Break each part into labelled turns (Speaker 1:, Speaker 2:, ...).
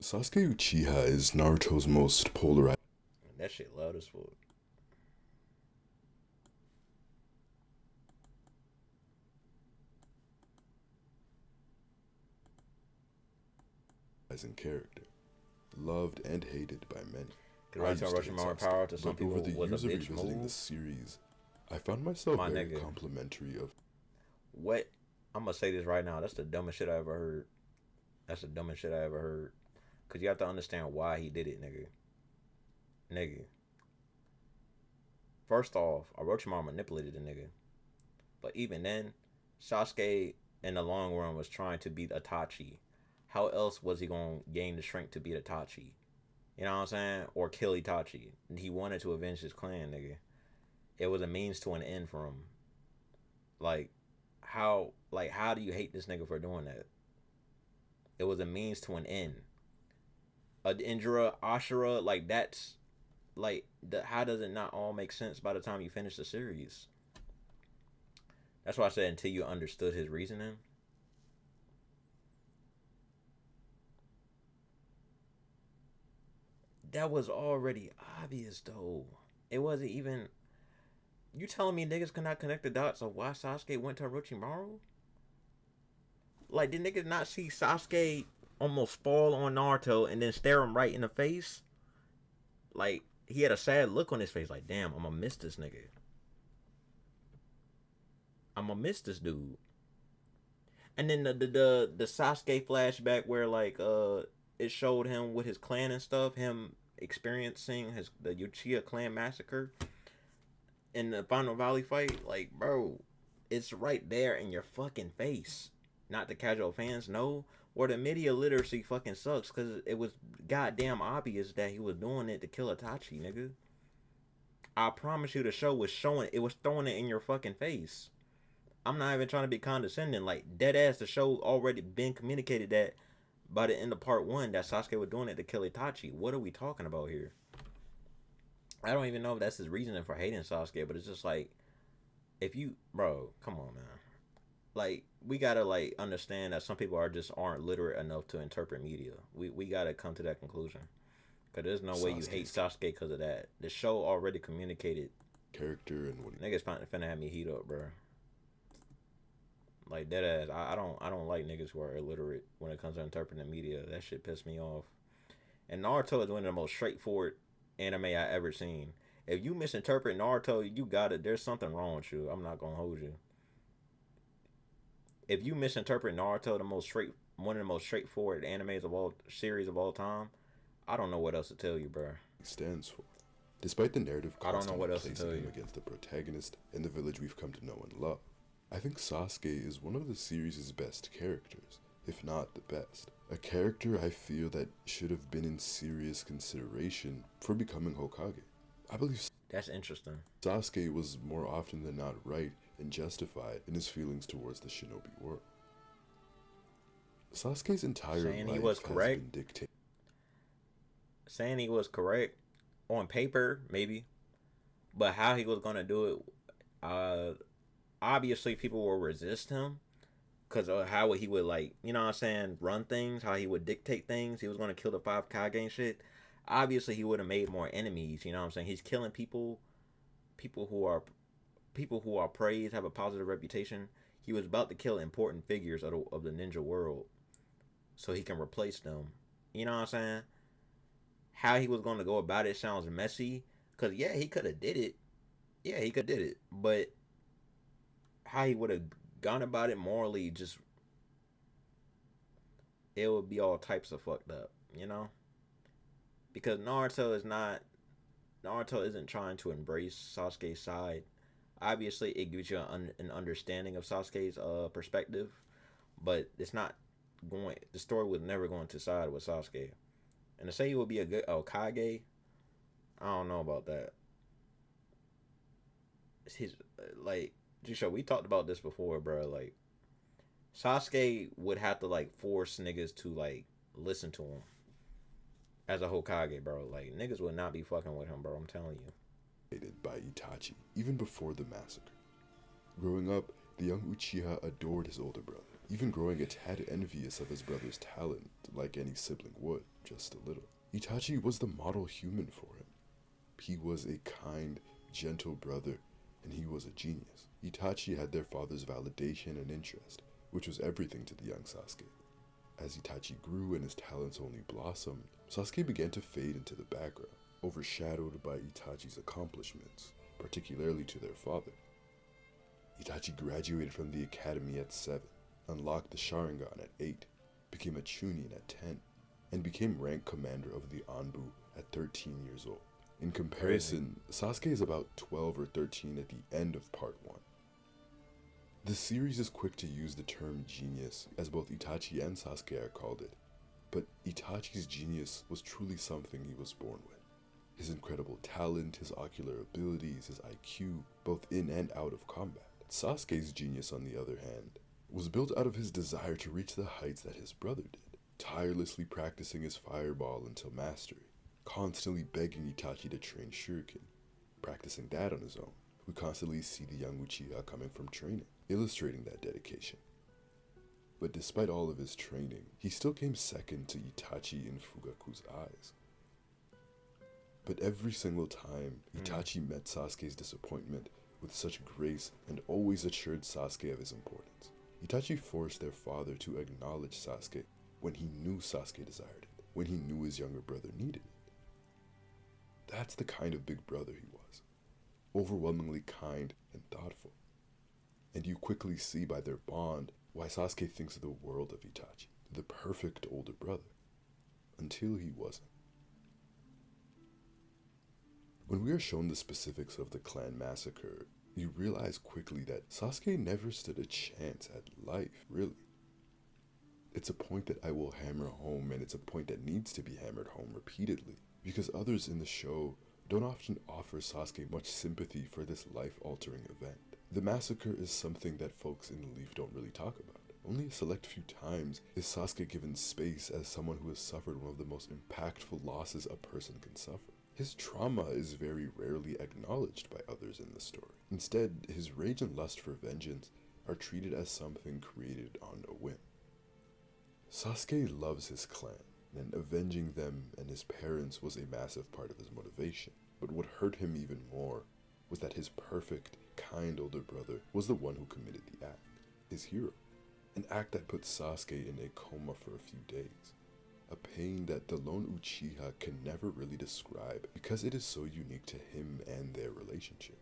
Speaker 1: Sasuke Uchiha is Naruto's most polarizing
Speaker 2: That shit loud as fuck.
Speaker 1: character, loved and hated by many.
Speaker 2: Cause
Speaker 1: I
Speaker 2: right to
Speaker 1: used to hate
Speaker 2: Orochimaru
Speaker 1: Sasuke,
Speaker 2: power to some
Speaker 1: but over
Speaker 2: people
Speaker 1: the
Speaker 2: was a
Speaker 1: years of
Speaker 2: bitch
Speaker 1: revisiting the
Speaker 2: move.
Speaker 1: series, I found myself
Speaker 2: My
Speaker 1: very
Speaker 2: nigga,
Speaker 1: complimentary of
Speaker 2: what? I'm gonna say this right now. That's the dumbest shit I ever heard. That's the dumbest shit I ever heard. Cause you have to understand why he did it, nigga. Nigga. First off, Orochimaru manipulated the nigga. But even then, Sasuke in the long run was trying to beat Itachi. How else was he gonna gain the strength to beat Itachi? You know what I'm saying? Or kill Itachi. He wanted to avenge his clan, nigga. It was a means to an end for him. Like, how do you hate this nigga for doing that? It was a means to an end. Indra, Ashura, like that's like how does it not all make sense by the time you finish the series? That's why I said until you understood his reasoning. That was already obvious though. It wasn't even. You telling me niggas could not connect the dots of why Sasuke went to Orochimaru? Like, did niggas not see Sasuke almost fall on Naruto and then stare him right in the face? Like, he had a sad look on his face. Like, damn, I'm gonna miss this nigga. I'm gonna miss this dude. And then the Sasuke flashback where like it showed him with his clan and stuff, him experiencing the Uchiha clan massacre in the Final Valley fight. Like, bro, it's right there in your fucking face. Not the casual fans know, or the media literacy fucking sucks because it was goddamn obvious that he was doing it to kill Itachi, nigga. I promise you, the show was showing it was throwing it in your fucking face. I'm not even trying to be condescending. Like, dead ass, the show already been communicated that by the end of part one that Sasuke was doing it to kill Itachi. What are we talking about here? I don't even know if that's his reasoning for hating Sasuke, but it's just like, if you, bro, come on, man. Like, we gotta like understand that some people aren't literate enough to interpret media. We gotta come to that conclusion. Cause there's no way you hate
Speaker 1: Sasuke's
Speaker 2: Sasuke because of that. The show already communicated.
Speaker 1: character and what
Speaker 2: Niggas finna have me heat up, bro. Like dead ass. I don't like niggas who are illiterate when it comes to interpreting the media. That shit pissed me off. And Naruto is one of the most straightforward anime I ever seen. If you misinterpret Naruto, you got it. There's something wrong with you. I'm not gonna hold you. If you misinterpret Naruto, one of the most straightforward animes of all series of all time, I don't know what else to tell you, bro.
Speaker 1: he stands for. Despite the narrative
Speaker 2: I don't know
Speaker 1: constantly
Speaker 2: what else to
Speaker 1: placing
Speaker 2: tell
Speaker 1: him
Speaker 2: you.
Speaker 1: against the protagonist and the village we've come to know and love, I think Sasuke is one of the series' best characters, if not the best. A character I feel that should have been in serious consideration for becoming Hokage. I believe
Speaker 2: That's interesting.
Speaker 1: Sasuke was more often than not right and justified in his feelings towards the shinobi world. Sasuke's entire
Speaker 2: Saying he
Speaker 1: life
Speaker 2: was
Speaker 1: has
Speaker 2: correct.
Speaker 1: been dictated.
Speaker 2: Saying he was correct on paper, maybe, but how he was gonna do it, obviously people will resist him because of how he would like, you know what I'm saying, run things, how he would dictate things. He was gonna kill the five Kage and shit. Obviously, he would have made more enemies. You know what I'm saying? He's killing people who are praised, have a positive reputation. He was about to kill important figures of the ninja world, so he can replace them. You know what I'm saying? How he was going to go about it sounds messy. Cause yeah, he could have did it. Yeah, he could have did it. But how he would have gone about it morally, just it would be all types of fucked up. You know? Because Naruto isn't trying to embrace Sasuke's side. Obviously, it gives you an understanding of Sasuke's perspective, but it's not going. The story was never going to side with Sasuke. And to say he would be a good Hokage, I don't know about that. He's like Jusho, we talked about this before, bro. Like Sasuke would have to like force niggas to like listen to him as a Hokage, bro. Like niggas would not be fucking with him, bro. I'm telling you.
Speaker 1: By Itachi, even before the massacre. Growing up, the young Uchiha adored his older brother, even growing a tad envious of his brother's talent, like any sibling would, just a little. Itachi was the model human for him. He was a kind, gentle brother, and he was a genius. Itachi had their father's validation and interest, which was everything to the young Sasuke. As Itachi grew and his talents only blossomed, Sasuke began to fade into the background, overshadowed by Itachi's accomplishments, particularly to their father. Itachi graduated from the academy at 7, unlocked the Sharingan at 8, became a Chunin at 10, and became rank commander of the Anbu at 13 years old. In comparison, Sasuke is about 12 or 13 at the end of part 1. The series is quick to use the term genius, as both Itachi and Sasuke are called it, but Itachi's genius was truly something he was born with. His incredible talent, his ocular abilities, his IQ, both in and out of combat. Sasuke's genius, on the other hand, was built out of his desire to reach the heights that his brother did, tirelessly practicing his fireball until mastery, constantly begging Itachi to train Shuriken, practicing that on his own. We constantly see the young Uchiha coming from training, illustrating that dedication. But despite all of his training, he still came second to Itachi in Fugaku's eyes. But every single time, Itachi met Sasuke's disappointment with such grace and always assured Sasuke of his importance. Itachi forced their father to acknowledge Sasuke when he knew Sasuke desired it, when he knew his younger brother needed it. That's the kind of big brother he was, overwhelmingly kind and thoughtful. And you quickly see by their bond why Sasuke thinks the world of Itachi, the perfect older brother, until he wasn't. When we are shown the specifics of the clan massacre, you realize quickly that Sasuke never stood a chance at life, really. It's a point that I will hammer home, and it's a point that needs to be hammered home repeatedly, because others in the show don't often offer Sasuke much sympathy for this life-altering event. The massacre is something that folks in the Leaf don't really talk about. Only a select few times is Sasuke given space as someone who has suffered one of the most impactful losses a person can suffer. His trauma is very rarely acknowledged by others in the story. Instead, his rage and lust for vengeance are treated as something created on a whim. Sasuke loves his clan, and avenging them and his parents was a massive part of his motivation. But what hurt him even more was that his perfect, kind older brother was the one who committed the act, his hero. An act that put Sasuke in a coma for a few days. A pain that the lone Uchiha can never really describe because it is so unique to him and their relationship.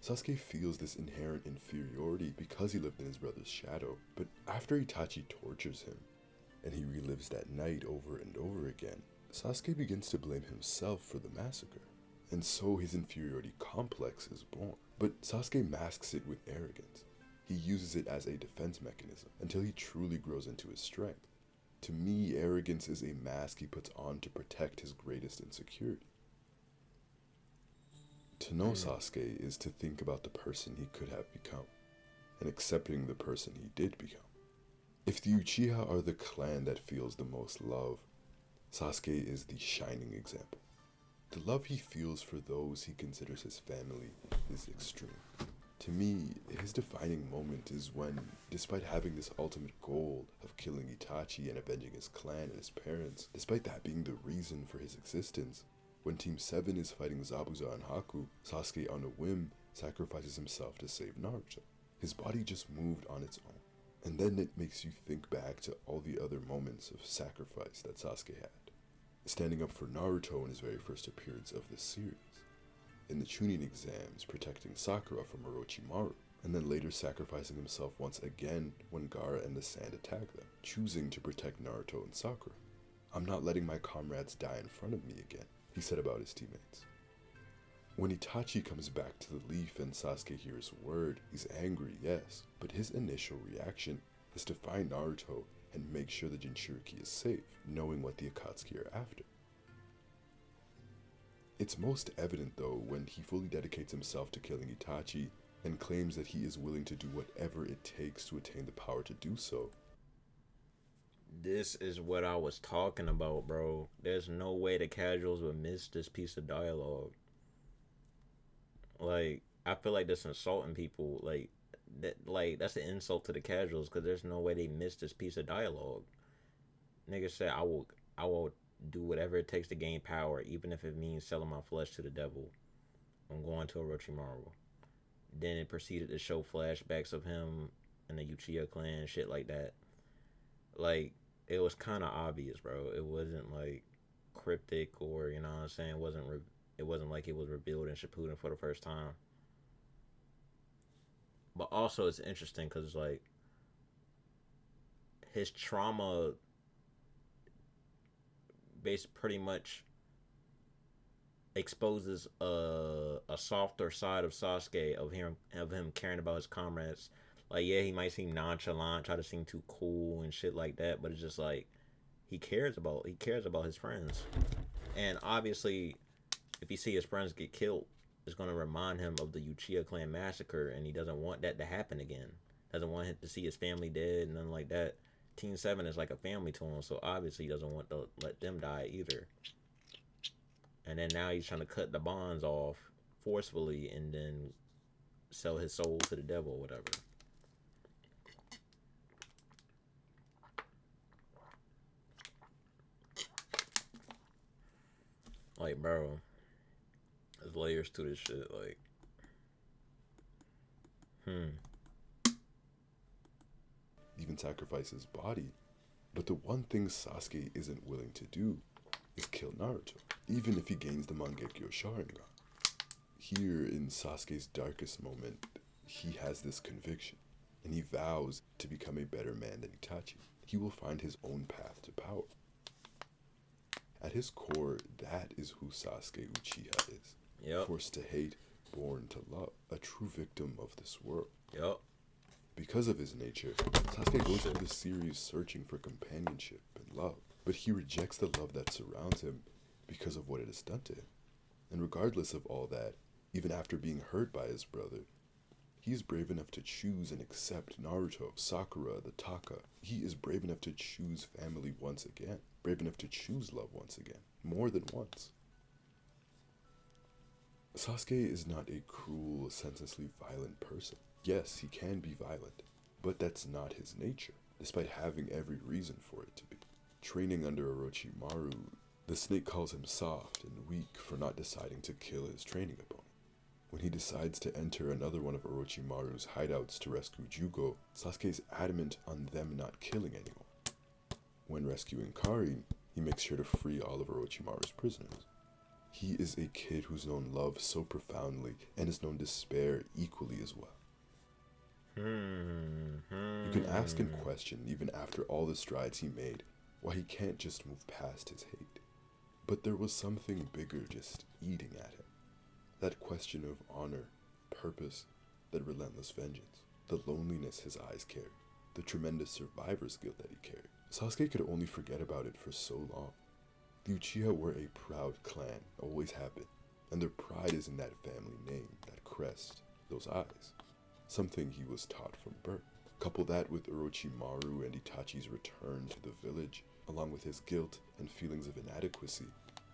Speaker 1: Sasuke feels this inherent inferiority because he lived in his brother's shadow, but after Itachi tortures him, and he relives that night over and over again, Sasuke begins to blame himself for the massacre, and so his inferiority complex is born. But Sasuke masks it with arrogance. He uses it as a defense mechanism until he truly grows into his strength. To me, arrogance is a mask he puts on to protect his greatest insecurity. To know Sasuke is to think about the person he could have become, and accepting the person he did become. If the Uchiha are the clan that feels the most love, Sasuke is the shining example. The love he feels for those he considers his family is extreme. To me, his defining moment is when, despite having this ultimate goal of killing Itachi and avenging his clan and his parents, despite that being the reason for his existence, when Team 7 is fighting Zabuza and Haku, Sasuke on a whim sacrifices himself to save Naruto. His body just moved on its own. And then it makes you think back to all the other moments of sacrifice that Sasuke had. Standing up for Naruto in his very first appearance of this series. In the Chunin exams, protecting Sakura from Orochimaru, and then later sacrificing himself once again when Gaara and the Sand attack them, choosing to protect Naruto and Sakura. "I'm not letting my comrades die in front of me again," he said about his teammates. When Itachi comes back to the Leaf and Sasuke hears word, he's angry, yes, but his initial reaction is to find Naruto and make sure the Jinchuriki is safe, knowing what the Akatsuki are after. It's most evident, though, when he fully dedicates himself to killing Itachi and claims that he is willing to do whatever it takes to attain the power to do so.
Speaker 2: This is what I was talking about, bro. There's no way the casuals would miss this piece of dialogue. Like, I feel like that's insulting people. Like, that's an insult to the casuals because there's no way they missed this piece of dialogue. Nigga said, I will do whatever it takes to gain power, even if it means selling my flesh to the devil. I'm going to Orochimaru. Then it proceeded to show flashbacks of him and the Uchiha clan, shit like that. Like, it was kind of obvious, bro. It wasn't like cryptic or, you know what I'm saying. It wasn't like it was revealed in Shippuden for the first time. But also, it's interesting because like his trauma, based pretty much exposes a softer side of Sasuke of him caring about his comrades. Like, yeah, he might seem nonchalant, try to seem too cool and shit like that, but it's just like he cares about his friends. And obviously, if he see his friends get killed, it's gonna remind him of the Uchiha clan massacre, and he doesn't want that to happen again. Doesn't want him to see his family dead and nothing like that. Team Seven is like a family to him, so obviously he doesn't want to let them die either. And then now he's trying to cut the bonds off forcefully and then sell his soul to the devil or whatever. Like, bro, there's layers to this shit. Like, hmm.
Speaker 1: Even sacrifice his body. But the one thing Sasuke isn't willing to do is kill Naruto, even if he gains the Mangekyo Sharingan. Here, in Sasuke's darkest moment, he has this conviction, and he vows to become a better man than Itachi. He will find his own path to power. At his core, that is who Sasuke Uchiha is.
Speaker 2: Yep.
Speaker 1: Forced to hate, born to love, a true victim of this world.
Speaker 2: Yep.
Speaker 1: Because of his nature, Sasuke goes through the series searching for companionship and love, but he rejects the love that surrounds him because of what it has done to him. And regardless of all that, even after being hurt by his brother, he is brave enough to choose and accept Naruto, Sakura, the Taka. He is brave enough to choose family once again, brave enough to choose love once again, more than once. Sasuke is not a cruel, senselessly violent person. Yes, he can be violent, but that's not his nature, despite having every reason for it to be. Training under Orochimaru, the snake calls him soft and weak for not deciding to kill his training opponent. When he decides to enter another one of Orochimaru's hideouts to rescue Jugo, Sasuke is adamant on them not killing anyone. When rescuing Karin, he makes sure to free all of Orochimaru's prisoners. He is a kid who's known love so profoundly and has known despair equally as well. You can ask and question, even after all the strides he made, why he can't just move past his hate. But there was something bigger just eating at him. That question of honor, purpose, that relentless vengeance, the loneliness his eyes carried, the tremendous survivor's guilt that he carried. Sasuke could only forget about it for so long. The Uchiha were a proud clan, always have been, and their pride is in that family name, that crest, those eyes. Something he was taught from birth. Couple that with Orochimaru and Itachi's return to the village, along with his guilt and feelings of inadequacy,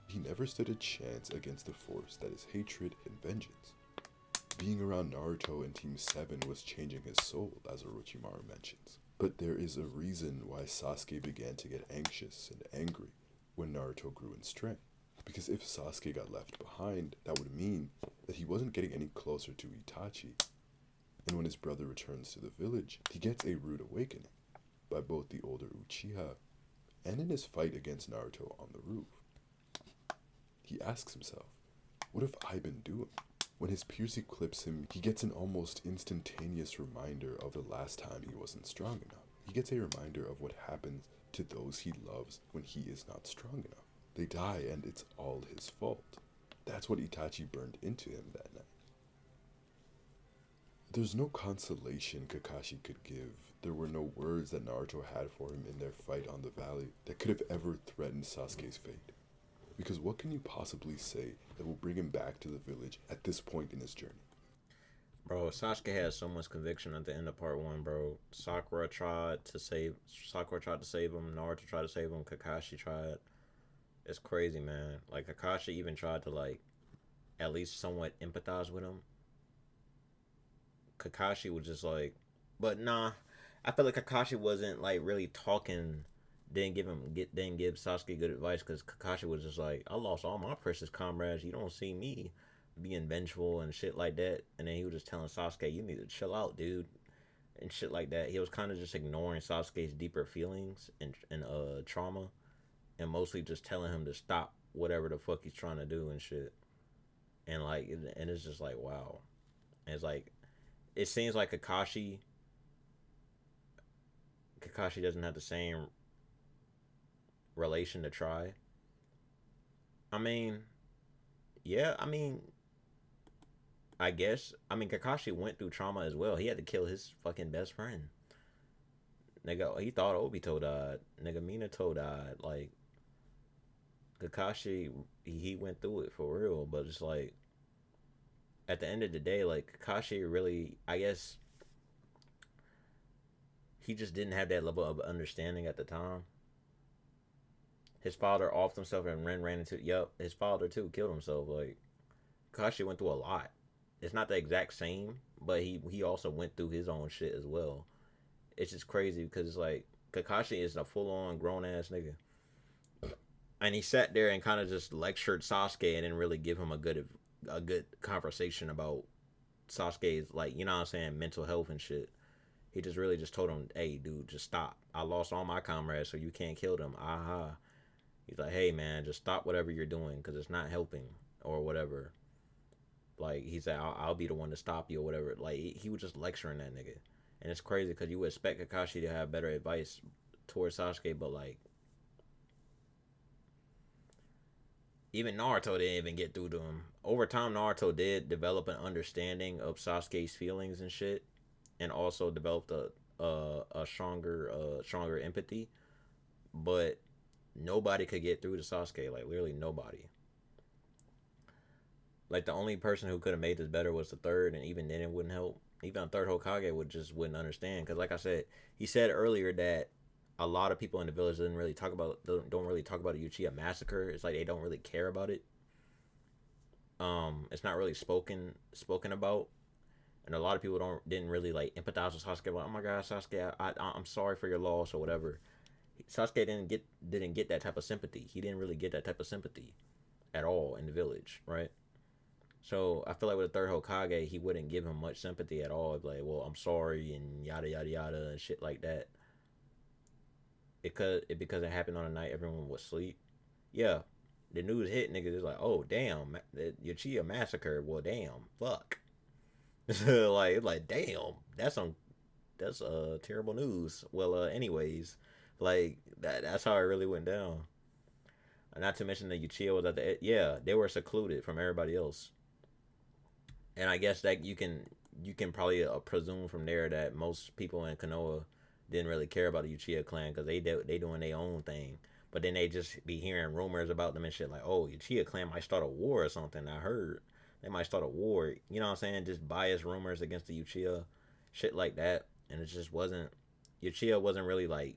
Speaker 1: he never stood a chance against the force that is hatred and vengeance. Being around Naruto and Team 7 was changing his soul, as Orochimaru mentions. But there is a reason why Sasuke began to get anxious and angry when Naruto grew in strength. Because if Sasuke got left behind, that would mean that he wasn't getting any closer to Itachi. And when his brother returns to the village, he gets a rude awakening by both the older Uchiha and in his fight against Naruto on the roof. He asks himself, what have I been doing? When his peers eclipse him, he gets an almost instantaneous reminder of the last time he wasn't strong enough. He gets a reminder of what happens to those he loves when he is not strong enough. They die and it's all his fault. That's what Itachi burned into him that night. There's no consolation Kakashi could give. There were no words that Naruto had for him in their fight on the valley that could have ever threatened Sasuke's fate. Because what can you possibly say that will bring him back to the village at this point in his journey?
Speaker 2: Bro, Sasuke had so much conviction at the end of part 1, bro. Sakura tried to save him, Naruto tried to save him, Kakashi tried. It's crazy, man. Like, Kakashi even tried to, like, at least somewhat empathize with him. Kakashi was just like, but nah, I feel like Kakashi wasn't like really talking. Didn't give Sasuke good advice because Kakashi was just like, I lost all my precious comrades. You don't see me being vengeful and shit like that. And then he was just telling Sasuke, you need to chill out, dude, and shit like that. He was kind of just ignoring Sasuke's deeper feelings and trauma, and mostly just telling him to stop whatever the fuck he's trying to do and shit. And like, and it's just like, wow. And it's like, it seems like Kakashi doesn't have the same relation to try. I mean, yeah, I guess. I mean, Kakashi went through trauma as well. He had to kill his fucking best friend. Nigga, he thought Obito died. Nigga, Minato died. Like, Kakashi, he went through it for real. But it's like, at the end of the day, like, Kakashi really, I guess, he just didn't have that level of understanding at the time. His father offed himself and ran into, yep, his father too killed himself. Like, Kakashi went through a lot. It's not the exact same, but he also went through his own shit as well. It's just crazy because it's like Kakashi is a full on grown ass nigga, and he sat there and kind of just lectured Sasuke and didn't really give him a good conversation about Sasuke's, like, you know what I'm saying, mental health and shit. He just really just told him, hey dude, just stop. I lost all my comrades, so you can't kill them. Aha. He's like, hey man, just stop whatever you're doing because it's not helping or whatever. Like, he said, I'll be the one to stop you or whatever. Like, he was just lecturing that nigga. And it's crazy because you would expect Kakashi to have better advice towards Sasuke, but like, even Naruto didn't even get through to him. Over time, Naruto did develop an understanding of Sasuke's feelings and shit, and also developed a stronger empathy. But nobody could get through to Sasuke. Like, literally nobody. Like, the only person who could have made this better was the third, and even then it wouldn't help. Even a third Hokage wouldn't understand because, like I said, he said earlier that a lot of people in the village don't really talk about the Uchiha massacre. It's like they don't really care about it. It's not really spoken about, and a lot of people didn't really like empathize with Sasuke. Like, oh my god, Sasuke, I'm sorry for your loss or whatever. Sasuke didn't get that type of sympathy. He didn't really get that type of sympathy at all in the village, right? So I feel like with the third Hokage, he wouldn't give him much sympathy at all. It'd be like, well, I'm sorry and yada yada yada and shit like that. Because it happened on a night everyone was asleep. Yeah, the news hit, niggas. It's like, oh damn, Uchiha massacre. Well, damn, fuck. Like, it's like, damn, that's terrible news. Well, anyways, like that's how it really went down. Not to mention the Uchiha was at yeah, they were secluded from everybody else. And I guess that you can probably presume from there that most people in Konoha didn't really care about the Uchiha clan because they doing their own thing. But then they just be hearing rumors about them and shit like, oh, Uchiha clan might start a war or something. I heard they might start a war. You know what I'm saying? Just biased rumors against the Uchiha, shit like that. And it just wasn't. Uchiha wasn't really like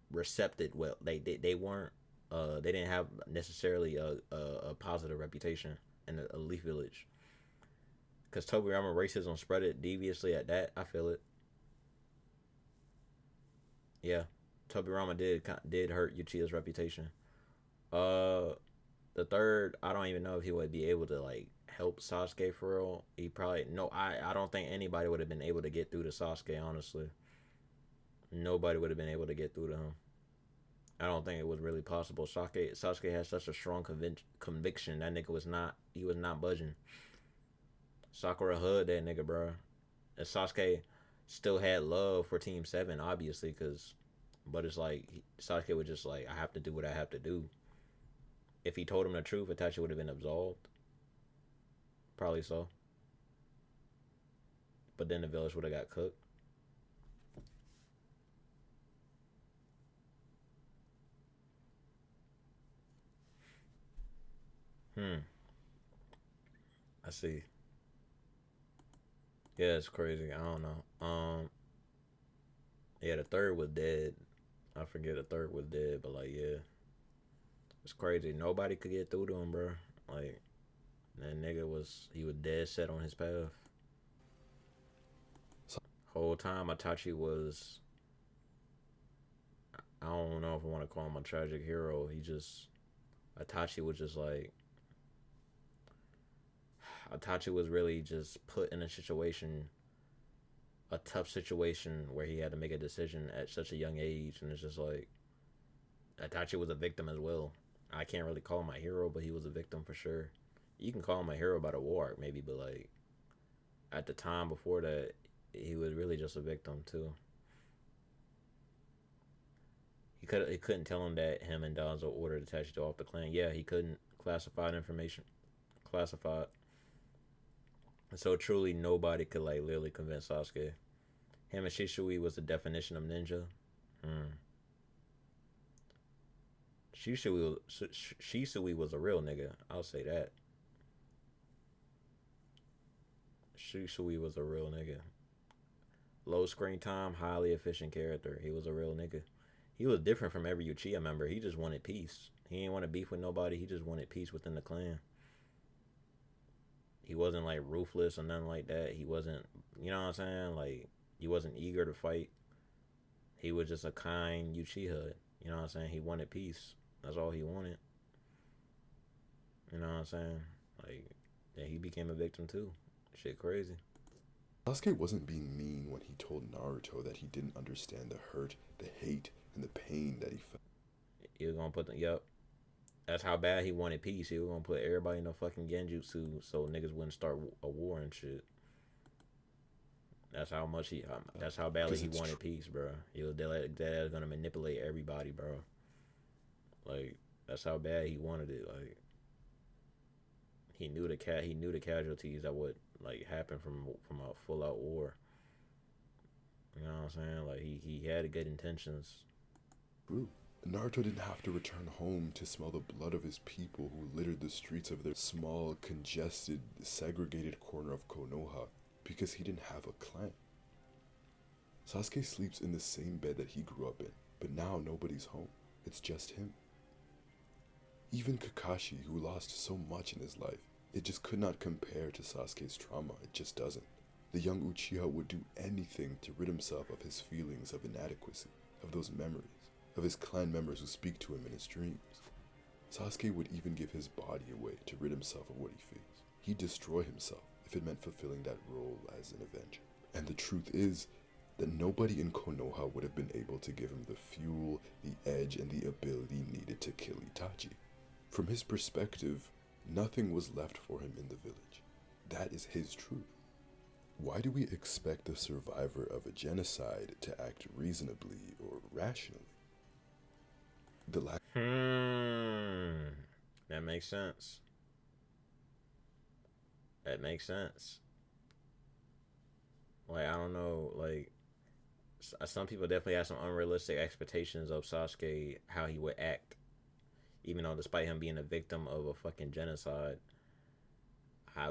Speaker 2: recepted well. They weren't. They didn't have necessarily a positive reputation in the Leaf Village. Because Tobirama racism spread it deviously at that. I feel it. Yeah. Tobirama did hurt Uchiha's reputation. Uh, the third, I don't even know if he would be able to like help Sasuke for real. He probably no. I don't think anybody would have been able to get through to Sasuke. Honestly, nobody would have been able to get through to him. I don't think it was really possible. Sasuke had such a strong conviction that nigga was not. He was not budging. Sakura hood that nigga, bro. And Sasuke still had love for Team Seven, obviously, but it's like Sasuke was just like, I have to do what I have to do. If he told him the truth, Itachi would have been absolved. Probably so. But then the village would have got cooked. Hmm. I see. Yeah, it's crazy. I don't know. Yeah, the third was dead. I forget the third was dead, but like, yeah, it's crazy. Nobody could get through to him, bro. Like, that nigga he was dead set on his path. Whole time Itachi was, I don't know if I want to call him a tragic hero. Itachi was just like, Itachi was really just put in a situation, a tough situation where he had to make a decision at such a young age, and it's just like Itachi was a victim as well. I can't really call him my hero, but he was a victim for sure. You can call him a hero by the war arc, maybe, but like at the time before that, he was really just a victim too. He couldn't tell him that him and Danzo ordered Itachi off the clan. Yeah, he couldn't. Classified information, classified. And so truly nobody could like literally convince Sasuke. Him and Shisui was the definition of ninja. Hmm. Shisui was a real nigga. I'll say that. Shisui was a real nigga. Low screen time, highly efficient character. He was a real nigga. He was different from every Uchiha member. He just wanted peace. He didn't want to beef with nobody. He just wanted peace within the clan. He wasn't like ruthless or nothing like that. He wasn't, you know what I'm saying? Like, he wasn't eager to fight. He was just a kind Uchiha. You know what I'm saying? He wanted peace. That's all he wanted. You know what I'm saying? Like, yeah, he became a victim too. Shit crazy.
Speaker 1: Sasuke wasn't being mean when he told Naruto that he didn't understand the hurt, the hate, and the pain that he felt.
Speaker 2: He was gonna put the, yep. That's how bad he wanted peace. He was gonna put everybody in a fucking genjutsu so niggas wouldn't start a war and shit. That's how much he. That's how badly he wanted peace, bro. He was gonna manipulate everybody, bro. Like, that's how bad he wanted it. Like, he knew the casualties that would like happen from a full out war. You know what I'm saying? Like, he had good intentions.
Speaker 1: True. Naruto didn't have to return home to smell the blood of his people who littered the streets of their small, congested, segregated corner of Konoha because he didn't have a clan. Sasuke sleeps in the same bed that he grew up in, but now nobody's home. It's just him. Even Kakashi, who lost so much in his life, it just could not compare to Sasuke's trauma. It just doesn't. The young Uchiha would do anything to rid himself of his feelings of inadequacy, of those memories, of his clan members who speak to him in his dreams. Sasuke would even give his body away to rid himself of what he feels. He'd destroy himself if it meant fulfilling that role as an avenger. And the truth is that nobody in Konoha would have been able to give him the fuel, the edge, and the ability needed to kill Itachi. From his perspective, nothing was left for him in the village. That is his truth. Why do we expect the survivor of a genocide to act reasonably or rationally?
Speaker 2: That makes sense. That makes sense. Like, I don't know, like, some people definitely have some unrealistic expectations of Sasuke, how he would act, even though despite him being a victim of a fucking genocide.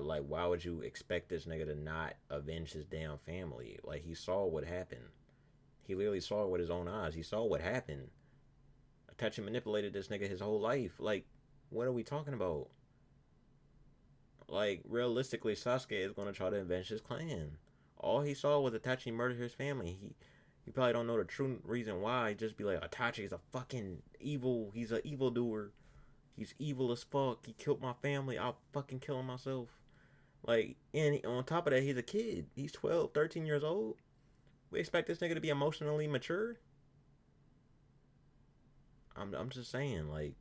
Speaker 2: Like, why would you expect this nigga to not avenge his damn family? Like, he saw what happened. He literally saw it with his own eyes. He saw what happened. Itachi manipulated this nigga his whole life. Like, what are we talking about? Like, realistically, Sasuke is going to try to avenge his clan. All he saw was Itachi murder his family. He probably don't know the true reason why. He'd just be like, Itachi is a fucking evil. He's an evildoer. He's evil as fuck. He killed my family. I'll fucking kill him myself. Like, and on top of that, he's a kid. He's 12, 13 years old. We expect this nigga to be emotionally mature? I'm just saying, like,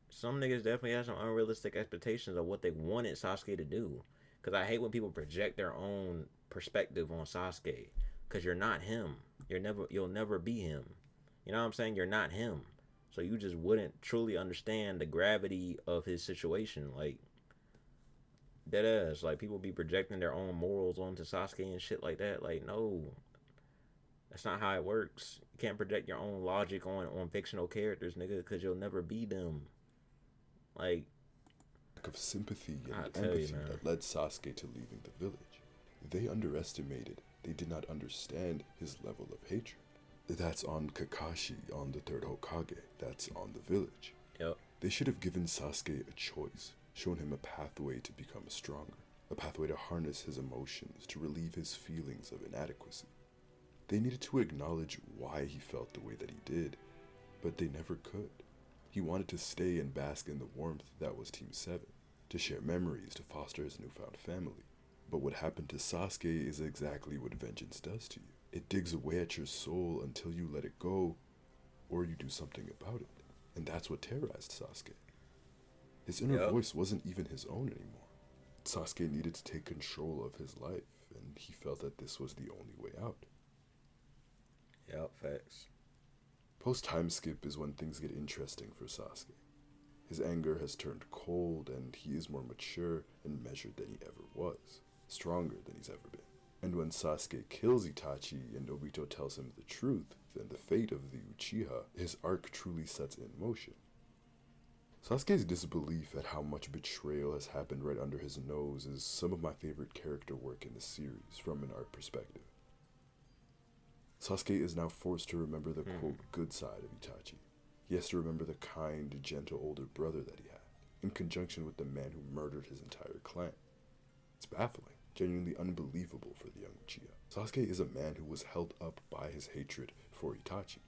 Speaker 2: some niggas definitely have some unrealistic expectations of what they wanted Sasuke to do. Because I hate when people project their own perspective on Sasuke. Because you're not him. You'll never be him. You know what I'm saying? You're not him. So you just wouldn't truly understand the gravity of his situation. Like, dead ass. Like, people be projecting their own morals onto Sasuke and shit like that. Like, no. That's not how it works. You can't project your own logic on fictional characters, nigga, because you'll never be them. Like,
Speaker 1: lack of sympathy and empathy that led Sasuke to leaving the village. They underestimated. They did not understand his level of hatred. That's on Kakashi, on the third Hokage. That's on the village.
Speaker 2: Yep.
Speaker 1: They should have given Sasuke a choice, shown him a pathway to become stronger, a pathway to harness his emotions, to relieve his feelings of inadequacy. They needed to acknowledge why he felt the way that he did, but they never could. He wanted to stay and bask in the warmth that was Team 7, to share memories, to foster his newfound family. But what happened to Sasuke is exactly what vengeance does to you. It digs away at your soul until you let it go, or you do something about it. And that's what terrorized Sasuke. His inner
Speaker 2: Yep.
Speaker 1: voice wasn't even his own anymore. Sasuke needed to take control of his life, and he felt that this was the only way out.
Speaker 2: Yep, facts.
Speaker 1: Post time skip is when things get interesting for Sasuke. His anger has turned cold, and he is more mature and measured than he ever was, stronger than he's ever been. And when Sasuke kills Itachi and Obito tells him the truth and the fate of the Uchiha, his arc truly sets in motion. Sasuke's disbelief at how much betrayal has happened right under his nose is some of my favorite character work in the series from an art perspective. Sasuke is now forced to remember the quote good side of Itachi. He has to remember the kind, gentle older brother that he had, in conjunction with the man who murdered his entire clan. It's baffling, genuinely unbelievable for the young Uchiha. Sasuke is a man who was held up by his hatred for Itachi.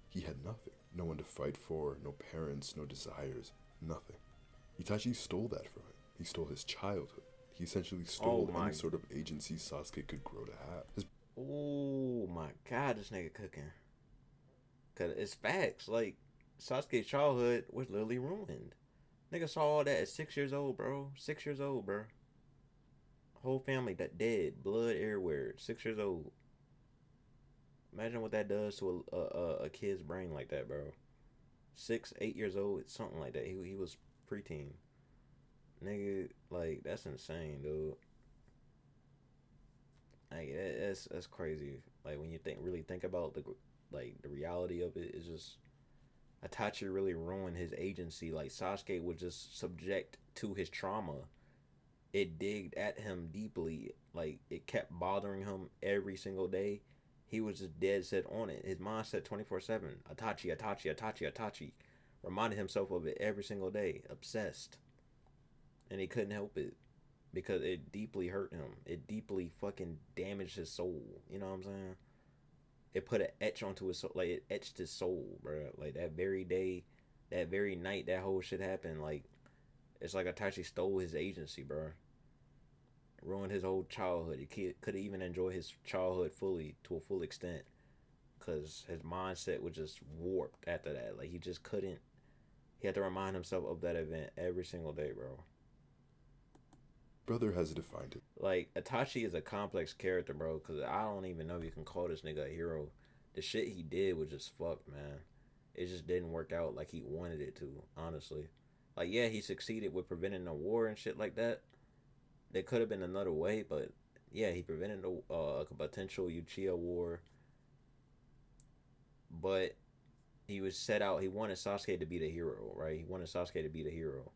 Speaker 1: He had nothing. No one to fight for, no parents, no desires, nothing. Itachi stole that from him. He stole his childhood. He essentially stole any sort of agency Sasuke could grow to have.
Speaker 2: Oh my god, this nigga cooking. Cause it's facts. Like, Sasuke's childhood was literally ruined. Nigga saw all that at 6 years old, bro. 6 years old, bro. Whole family that dead, blood everywhere. 6 years old. Imagine what that does to a kid's brain like that, bro. 6, 8 years old, something like that. He was preteen. Nigga, like, that's insane, dude. Like, that's crazy. Like, when you really think about the reality of it, it's just Itachi really ruined his agency. Like, Sasuke was just subject to his trauma. It digged at him deeply. Like, it kept bothering him every single day. He was just dead set on it. His mindset 24/7. Itachi, Itachi, Itachi, Itachi. Reminded himself of it every single day. Obsessed. And he couldn't help it. Because it deeply hurt him. It deeply fucking damaged his soul. You know what I'm saying? It put an etch onto his soul. Like, it etched his soul, bro. Like, that very day, that very night, that whole shit happened. Like, it's like Itachi stole his agency, bro. Ruined his whole childhood. He could even enjoy his childhood fully, to a full extent. Because his mindset was just warped after that. Like, he just couldn't. He had to remind himself of that event every single day, bro.
Speaker 1: Brother has defined it.
Speaker 2: Like, Itachi is a complex character, bro, because I don't even know if you can call this nigga a hero. The shit he did was just fucked, man. It just didn't work out like he wanted it to, honestly. Like, yeah, he succeeded with preventing a war and shit like that. There could have been another way, but yeah, he prevented a potential Uchiha war. But he was set out, he wanted Sasuke to be the hero, right? He wanted Sasuke to be the hero.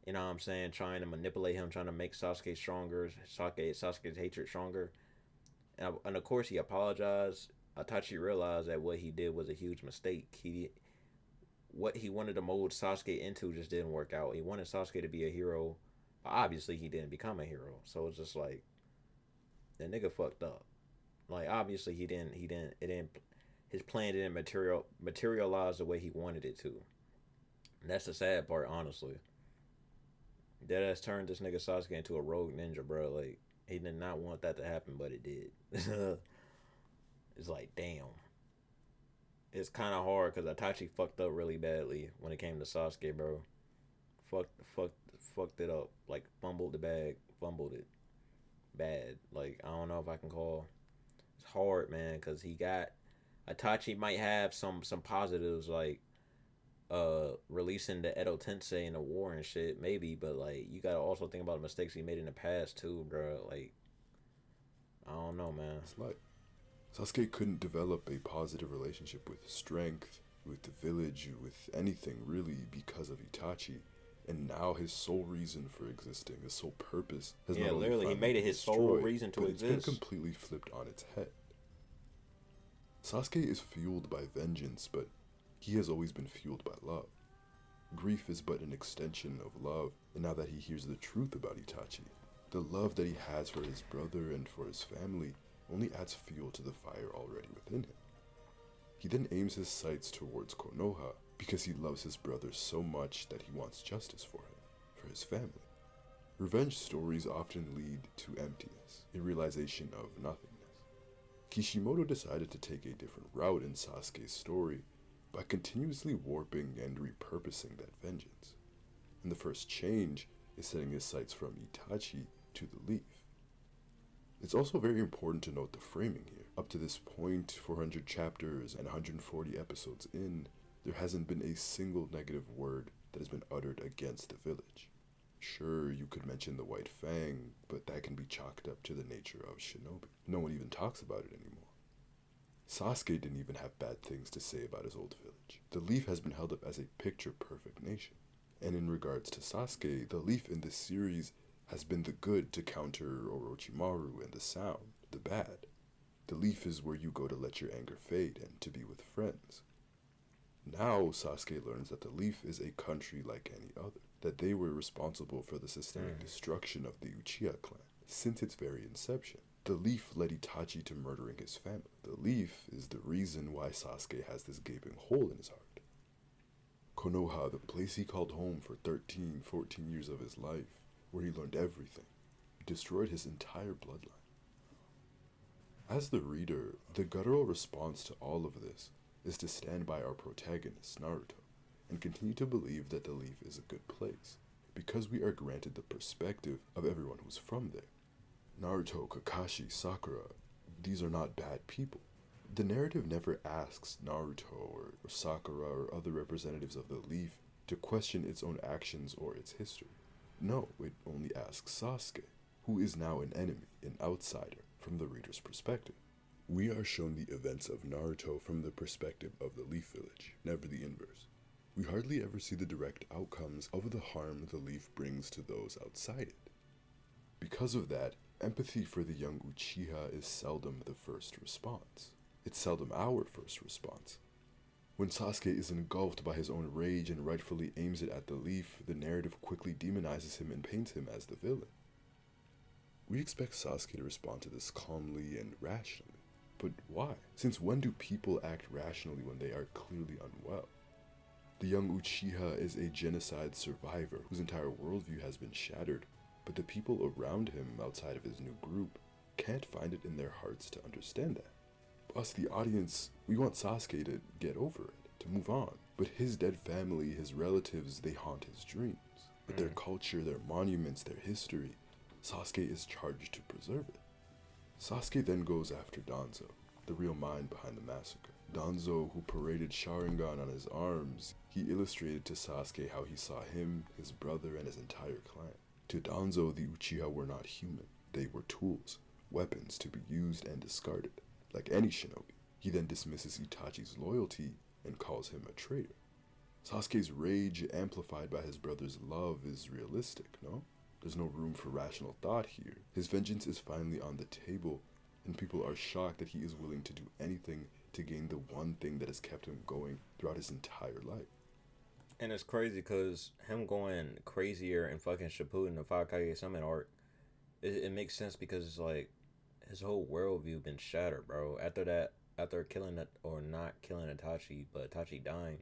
Speaker 2: You know what I'm saying? Trying to manipulate him, trying to make Sasuke stronger, Sasuke's hatred stronger. And of course, he apologized. Itachi realized that what he did was a huge mistake. What he wanted to mold Sasuke into just didn't work out. He wanted Sasuke to be a hero, but obviously he didn't become a hero. So it's just like, the nigga fucked up. Like, obviously he didn't. It didn't. His plan didn't materialize the way he wanted it to. And that's the sad part, honestly. Deadass turned this nigga Sasuke into a rogue ninja, bro. Like, he did not want that to happen, but it did. It's like, damn. It's kind of hard because Itachi fucked up really badly when it came to Sasuke, bro. Fucked it up. Like, fumbled the bag, fumbled it bad. Like, I don't know if I can call. It's hard, man, because Itachi might have some positives, like releasing the Edo Tensei in the war and shit, maybe, but like, you gotta also think about the mistakes he made in the past too, bro. Like, I don't know, man.
Speaker 1: It's like Sasuke couldn't develop a positive relationship with strength, with the village, with anything really because of Itachi. And now his sole reason for existing, his sole purpose, has not only
Speaker 2: literally, he made it his sole reason to exist.
Speaker 1: It's been completely flipped on its head. Sasuke is fueled by vengeance, but he has always been fueled by love. Grief is but an extension of love, and now that he hears the truth about Itachi, the love that he has for his brother and for his family, only adds fuel to the fire already within him. He then aims his sights towards Konoha because he loves his brother so much that he wants justice for him, for his family. Revenge stories often lead to emptiness, a realization of nothingness. Kishimoto decided to take a different route in Sasuke's story by continuously warping and repurposing that vengeance. And the first change is setting his sights from Itachi to the leaf. It's also very important to note the framing here. Up to this point, 400 chapters and 140 episodes in, there hasn't been a single negative word that has been uttered against the village. Sure, you could mention the White Fang, but that can be chalked up to the nature of shinobi. No one even talks about it anymore. Sasuke didn't even have bad things to say about his old village. The Leaf has been held up as a picture-perfect nation. And in regards to Sasuke, the Leaf in this series has been the good to counter Orochimaru, and the Sound, the bad. The Leaf is where you go to let your anger fade and to be with friends. Now Sasuke learns that the Leaf is a country like any other, that they were responsible for the systemic destruction of the Uchiha clan since its very inception. The Leaf led Itachi to murdering his family. The Leaf is the reason why Sasuke has this gaping hole in his heart. Konoha, the place he called home for 13, 14 years of his life, where he learned everything, destroyed his entire bloodline. As the reader, the guttural response to all of this is to stand by our protagonist, Naruto, and continue to believe that the Leaf is a good place, because we are granted the perspective of everyone who's from there. Naruto, Kakashi, Sakura, these are not bad people. The narrative never asks Naruto or Sakura or other representatives of the Leaf to question its own actions or its history. No, it only asks Sasuke, who is now an enemy, an outsider, from the reader's perspective. We are shown the events of Naruto from the perspective of the Leaf Village, never the inverse. We hardly ever see the direct outcomes of the harm the Leaf brings to those outside it. Because of that, empathy for the young Uchiha is seldom the first response. It's seldom our first response. When Sasuke is engulfed by his own rage and rightfully aims it at the Leaf, the narrative quickly demonizes him and paints him as the villain. We expect Sasuke to respond to this calmly and rationally. But why? Since when do people act rationally when they are clearly unwell? The young Uchiha is a genocide survivor whose entire worldview has been shattered, but the people around him outside of his new group can't find it in their hearts to understand that. Us, the audience, we want Sasuke to get over it, to move on. But his dead family, his relatives, they haunt his dreams. With their culture, their monuments, their history, Sasuke is charged to preserve it. Sasuke then goes after Danzo, the real mind behind the massacre. Danzo, who paraded Sharingan on his arms, he illustrated to Sasuke how he saw him, his brother, and his entire clan. To Danzo, the Uchiha were not human. They were tools, weapons to be used and discarded, like any shinobi. He then dismisses Itachi's loyalty and calls him a traitor. Sasuke's rage, amplified by his brother's love, is realistic, no? There's no room for rational thought here. His vengeance is finally on the table, and people are shocked that he is willing to do anything to gain the one thing that has kept him going throughout his entire life.
Speaker 2: And it's crazy because him going crazier and fucking Shippuden, the Hokage Summit arc, it makes sense because it's like his whole worldview been shattered, bro. After killing it or not killing Itachi, but Itachi dying,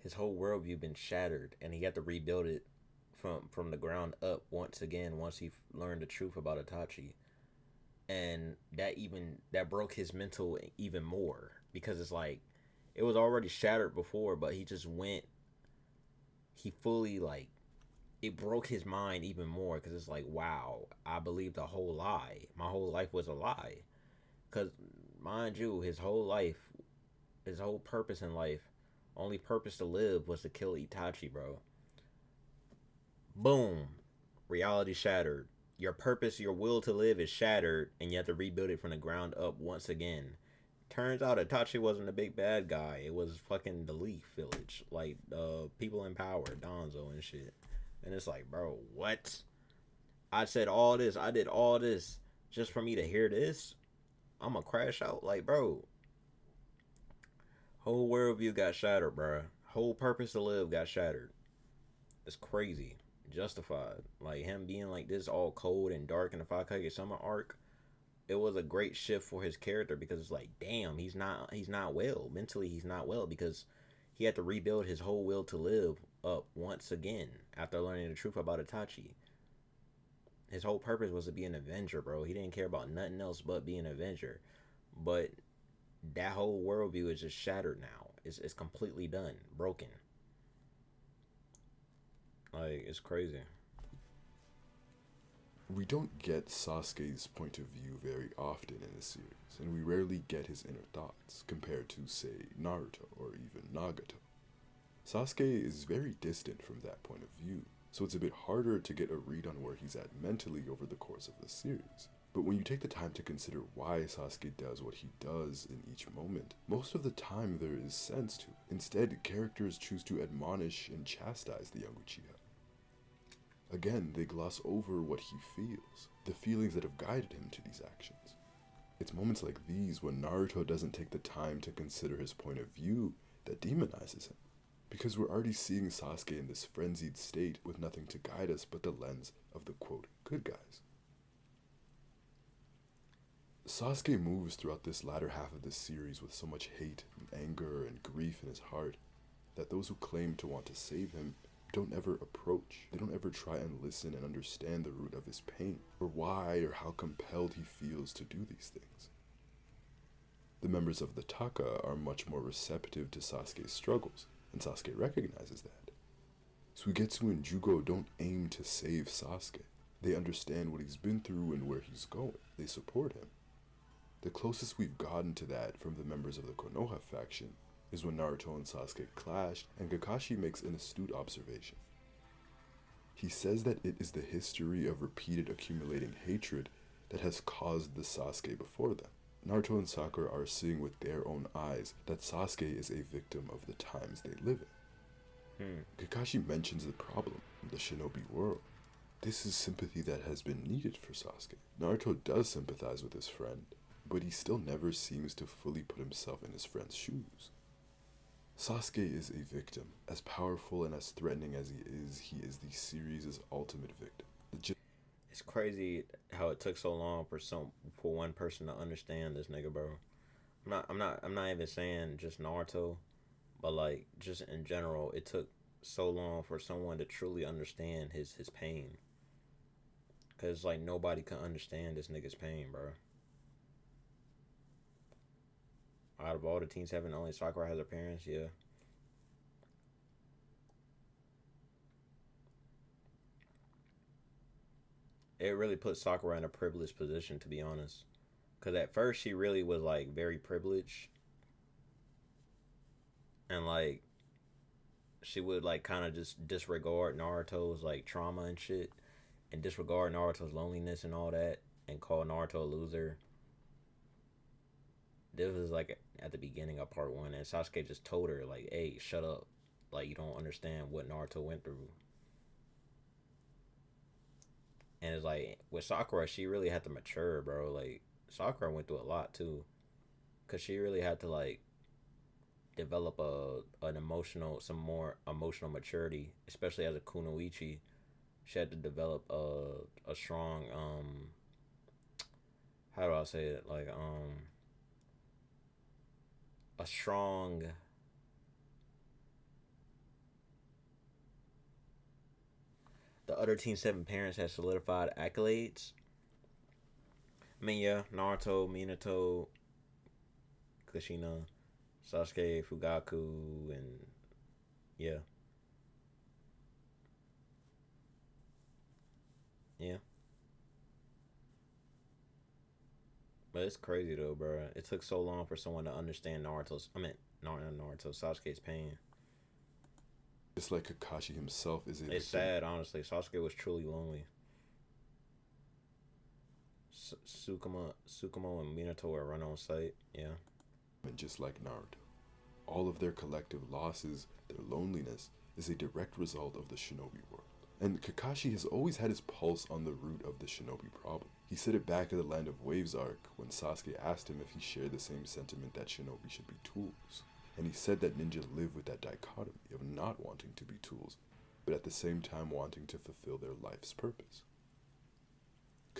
Speaker 2: his whole worldview been shattered, and he had to rebuild it from the ground up once again once he learned the truth about Itachi. And that broke his mental even more because it's like it was already shattered before, but he fully like it broke his mind even more because it's like, wow, I believed a whole lie. My whole life was a lie. Because mind you, his whole purpose in life, only purpose to live was to kill Itachi, bro. Boom, reality shattered. Your purpose, your will to live is shattered, and you have to rebuild it from the ground up once again. Turns out Itachi wasn't a big bad guy. It was fucking the Leaf Village, like people in power, Danzo and shit. And it's like, bro, what? I said all this, I did all this just for me to hear this? I'ma crash out, like, bro. Whole worldview got shattered, bro. Whole purpose to live got shattered. It's crazy. Justified. Like him being like this all cold and dark in the Hokage Summer arc. it was a great shift for his character because it's like, damn, he's not well mentally. He's not well because he had to rebuild his whole will to live up once again after learning the truth about Itachi. His whole purpose was to be an Avenger, bro. He didn't care about nothing else but being an Avenger. But that whole worldview is just shattered now. It's completely done, broken. Like, it's crazy.
Speaker 1: We don't get Sasuke's point of view very often in the series, and we rarely get his inner thoughts compared to, say, Naruto or even Nagato. Sasuke is very distant from that point of view, so it's a bit harder to get a read on where he's at mentally over the course of the series. But when you take the time to consider why Sasuke does what he does in each moment, most of the time there is sense to it. Instead, characters choose to admonish and chastise the young Uchiha. Again, they gloss over what he feels, the feelings that have guided him to these actions. It's moments like these when Naruto doesn't take the time to consider his point of view that demonizes him. Because we're already seeing Sasuke in this frenzied state with nothing to guide us but the lens of the quote, good guys. Sasuke moves throughout this latter half of this series with so much hate and anger and grief in his heart that those who claim to want to save him don't ever approach. They don't ever try and listen and understand the root of his pain, or why or how compelled he feels to do these things. The members of the Taka are much more receptive to Sasuke's struggles, and Sasuke recognizes that. Suigetsu and Jugo don't aim to save Sasuke. They understand what he's been through and where he's going. They support him. The closest we've gotten to that from the members of the Konoha faction is when Naruto and Sasuke clashed and Kakashi makes an astute observation. He says that it is the history of repeated accumulating hatred that has caused the Sasuke before them. Naruto and Sakura are seeing with their own eyes that Sasuke is a victim of the times they live in. Kakashi mentions the problem in the shinobi world. This is sympathy that has been needed for Sasuke. Naruto does sympathize with his friend, but he still never seems to fully put himself in his friend's shoes. Sasuke is a victim. As powerful and as threatening as he is the series' ultimate victim.
Speaker 2: It's crazy how it took so long for one person to understand this nigga, bro. I'm not even saying just Naruto, but like just in general, it took so long for someone to truly understand his pain. Cause like nobody can understand this nigga's pain, bro. Out of all the Teen Seven, only Sakura has her parents. Yeah. It really put Sakura in a privileged position, to be honest. Because at first she really was like very privileged, and like she would like kind of just disregard Naruto's like trauma and shit, and disregard Naruto's loneliness and all that, and call Naruto a loser. This was like at the beginning of part one, and Sasuke just told her like, "Hey, shut up! Like you don't understand what Naruto went through." And it's like with Sakura, she really had to mature, bro. Like Sakura went through a lot too, cause she really had to like develop some more emotional maturity, especially as a kunoichi. She had to develop a strong how do I say it, like a strong the other Team 7 parents had solidified accolades. I mean, yeah, Naruto, Minato, Kushina, Sasuke, Fugaku, and yeah, yeah. But it's crazy though, bro. It took so long for someone to understand Naruto, Sasuke's pain.
Speaker 1: Just like Kakashi himself is a
Speaker 2: It's
Speaker 1: victim.
Speaker 2: sad, honestly. Sasuke was truly lonely. Sukumo, and Minato were run on sight. Yeah.
Speaker 1: And just like Naruto, all of their collective losses, their loneliness, is a direct result of the shinobi world. And Kakashi has always had his pulse on the root of the shinobi problem. He said it back at the Land of Waves arc when Sasuke asked him if he shared the same sentiment that shinobi should be tools. And he said that ninja live with that dichotomy of not wanting to be tools, but at the same time wanting to fulfill their life's purpose.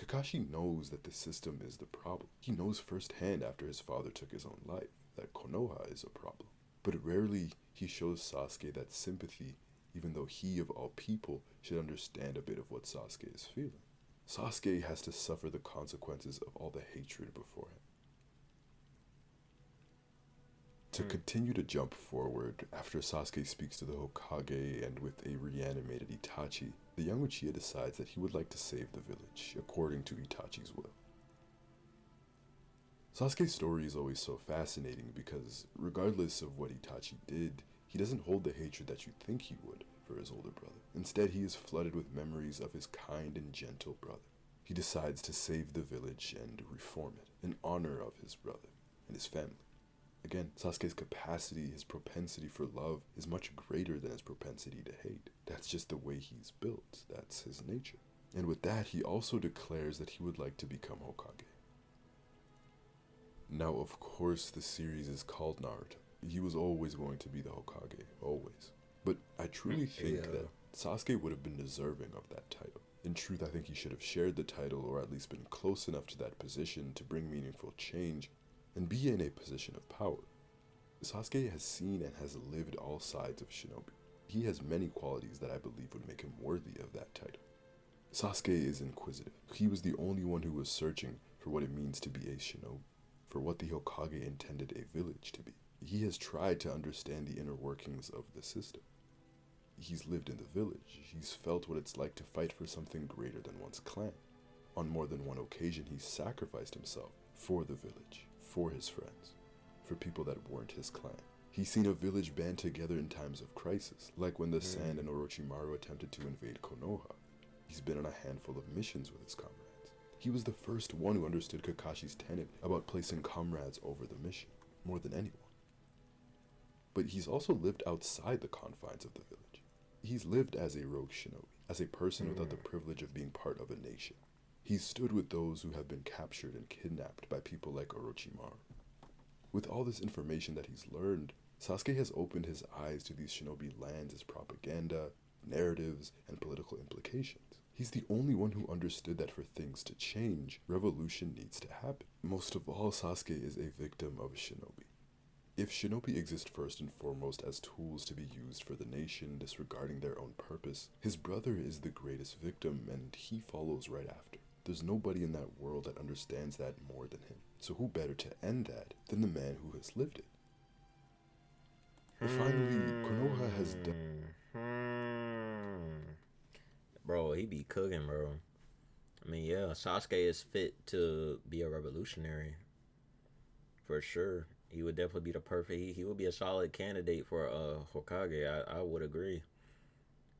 Speaker 1: Kakashi knows that the system is the problem. He knows firsthand after his father took his own life that Konoha is a problem. But rarely he shows Sasuke that sympathy, even though he of all people should understand a bit of what Sasuke is feeling. Sasuke has to suffer the consequences of all the hatred before him. To continue to jump forward, after Sasuke speaks to the Hokage and with a reanimated Itachi, the young Uchiha decides that he would like to save the village, according to Itachi's will. Sasuke's story is always so fascinating because, regardless of what Itachi did, he doesn't hold the hatred that you'd think he would for his older brother. Instead, he is flooded with memories of his kind and gentle brother. He decides to save the village and reform it, in honor of his brother and his family. Again, Sasuke's capacity, his propensity for love, is much greater than his propensity to hate. That's just the way he's built. That's his nature. And with that, he also declares that he would like to become Hokage. Now, of course, the series is called Naruto. He was always going to be the Hokage, always. But I truly think that Sasuke would have been deserving of that title. In truth, I think he should have shared the title or at least been close enough to that position to bring meaningful change and be in a position of power. Sasuke has seen and has lived all sides of shinobi. He has many qualities that I believe would make him worthy of that title. Sasuke is inquisitive. He was the only one who was searching for what it means to be a shinobi, for what the Hokage intended a village to be. He has tried to understand the inner workings of the system. He's lived in the village. He's felt what it's like to fight for something greater than one's clan. On more than one occasion, he's sacrificed himself for the village, for his friends, for people that weren't his clan. He's seen a village band together in times of crisis, like when the Sand and Orochimaru attempted to invade Konoha. He's been on a handful of missions with his comrades. He was the first one who understood Kakashi's tenet about placing comrades over the mission, more than anyone. But he's also lived outside the confines of the village. He's lived as a rogue shinobi, as a person without the privilege of being part of a nation. He's stood with those who have been captured and kidnapped by people like Orochimaru. With all this information that he's learned, Sasuke has opened his eyes to these shinobi lands as propaganda, narratives, and political implications. He's the only one who understood that for things to change, revolution needs to happen. Most of all, Sasuke is a victim of shinobi. If shinobi exist first and foremost as tools to be used for the nation, disregarding their own purpose, his brother is the greatest victim and he follows right after. There's nobody in that world that understands that more than him. So who better to end that than the man who has lived it? But finally, Konoha has
Speaker 2: Bro, he be cooking, bro. I mean, yeah, Sasuke is fit to be a revolutionary. For sure. He would definitely be the perfect, he would be a solid candidate for Hokage. I would agree.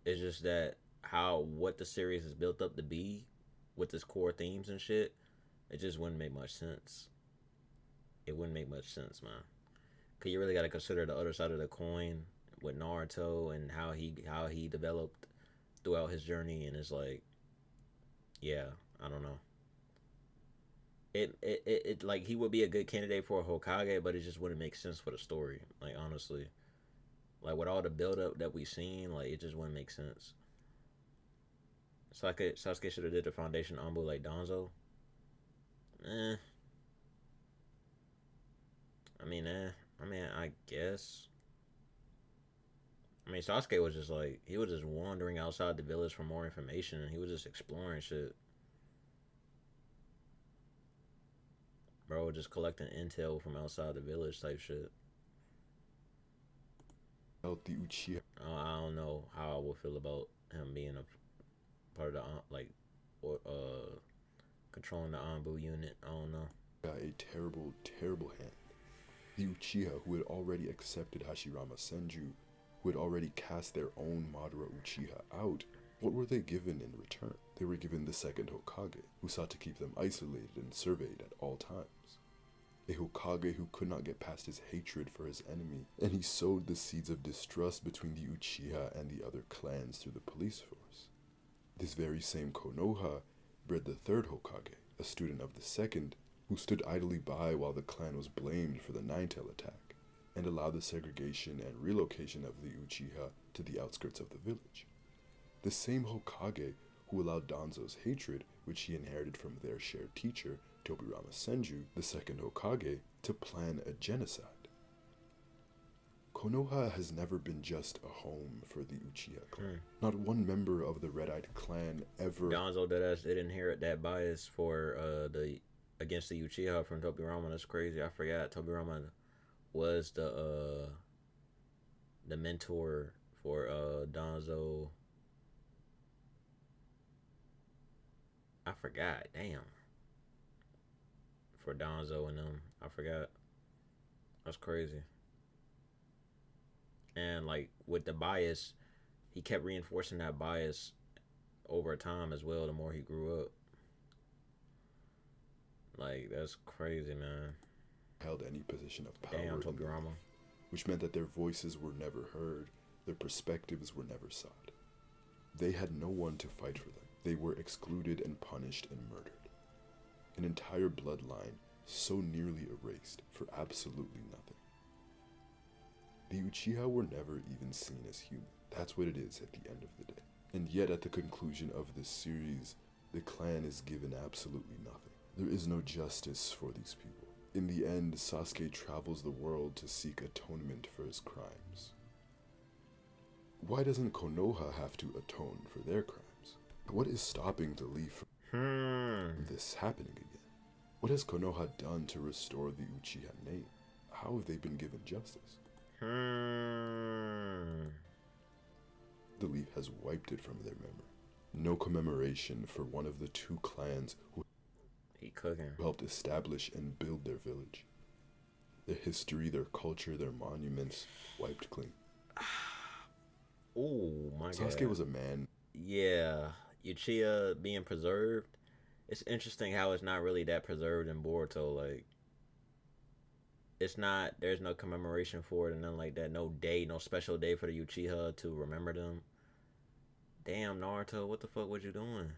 Speaker 2: It's just that what the series is built up to be with its core themes and shit, it just wouldn't make much sense. It wouldn't make much sense, man. Cause you really got to consider the other side of the coin with Naruto and how he developed throughout his journey, and it's like, yeah, I don't know. It like he would be a good candidate for a Hokage, but it just wouldn't make sense for the story. Like honestly, like with all the build up that we seen, like it just wouldn't make sense. Sasuke should have did the foundation Anbu like Danzo. Eh. I guess. I mean, Sasuke was just like he was just wandering outside the village for more information, and he was just exploring shit. Bro, just collecting intel from outside the village type shit.
Speaker 1: felt the Uchiha
Speaker 2: I don't know how I would feel about him being a part of the like or controlling the Anbu unit. I don't know.
Speaker 1: got a terrible, terrible hand. The Uchiha, who had already accepted Hashirama Senju, who had already cast their own Madara Uchiha out, what were they given in return? They were given the second Hokage, who sought to keep them isolated and surveyed at all times. A Hokage who could not get past his hatred for his enemy, and he sowed the seeds of distrust between the Uchiha and the other clans through the police force. This very same Konoha bred the third Hokage, a student of the second, who stood idly by while the clan was blamed for the Nine-Tail attack, and allowed the segregation and relocation of the Uchiha to the outskirts of the village. The same Hokage who allowed Danzo's hatred, which he inherited from their shared teacher, Tobirama Senju, the second Hokage, to plan a genocide. Konoha has never been just a home for the Uchiha clan. Not one member of the Red-Eyed clan ever...
Speaker 2: Gonzo deadass did inherit that bias for the against the Uchiha from Tobirama. That's crazy. I forgot Tobirama was the mentor for Danzo. I forgot. Damn. For Danzo and them, I forgot. That's crazy. And like with the bias, he kept reinforcing that bias over time as well. The more he grew up, like that's crazy, man.
Speaker 1: Held any position of power.
Speaker 2: Damn, Tobirama.
Speaker 1: Which meant that their voices were never heard, their perspectives were never sought. They had no one to fight for them. They were excluded and punished and murdered. An entire bloodline so nearly erased for absolutely nothing. The Uchiha were never even seen as human. That's what it is at the end of the day. And yet at the conclusion of this series, the clan is given absolutely nothing. There is no justice for these people. In the end, Sasuke travels the world to seek atonement for his crimes. Why doesn't Konoha have to atone for their crimes? What is stopping the Leaf from this happening again? What has Konoha done to restore the Uchiha name? How have they been given justice? The Leaf has wiped it from their memory. No commemoration for one of the two clans who helped establish and build their village. Their history, their culture, their monuments wiped clean.
Speaker 2: Oh my god.
Speaker 1: Sasuke was a man.
Speaker 2: Yeah, Uchiha being preserved. It's interesting how it's not really that preserved in Boruto. Like, it's not. There's no commemoration for it and nothing like that. No day, no special day for the Uchiha to remember them. Damn, Naruto, what the fuck was you doing?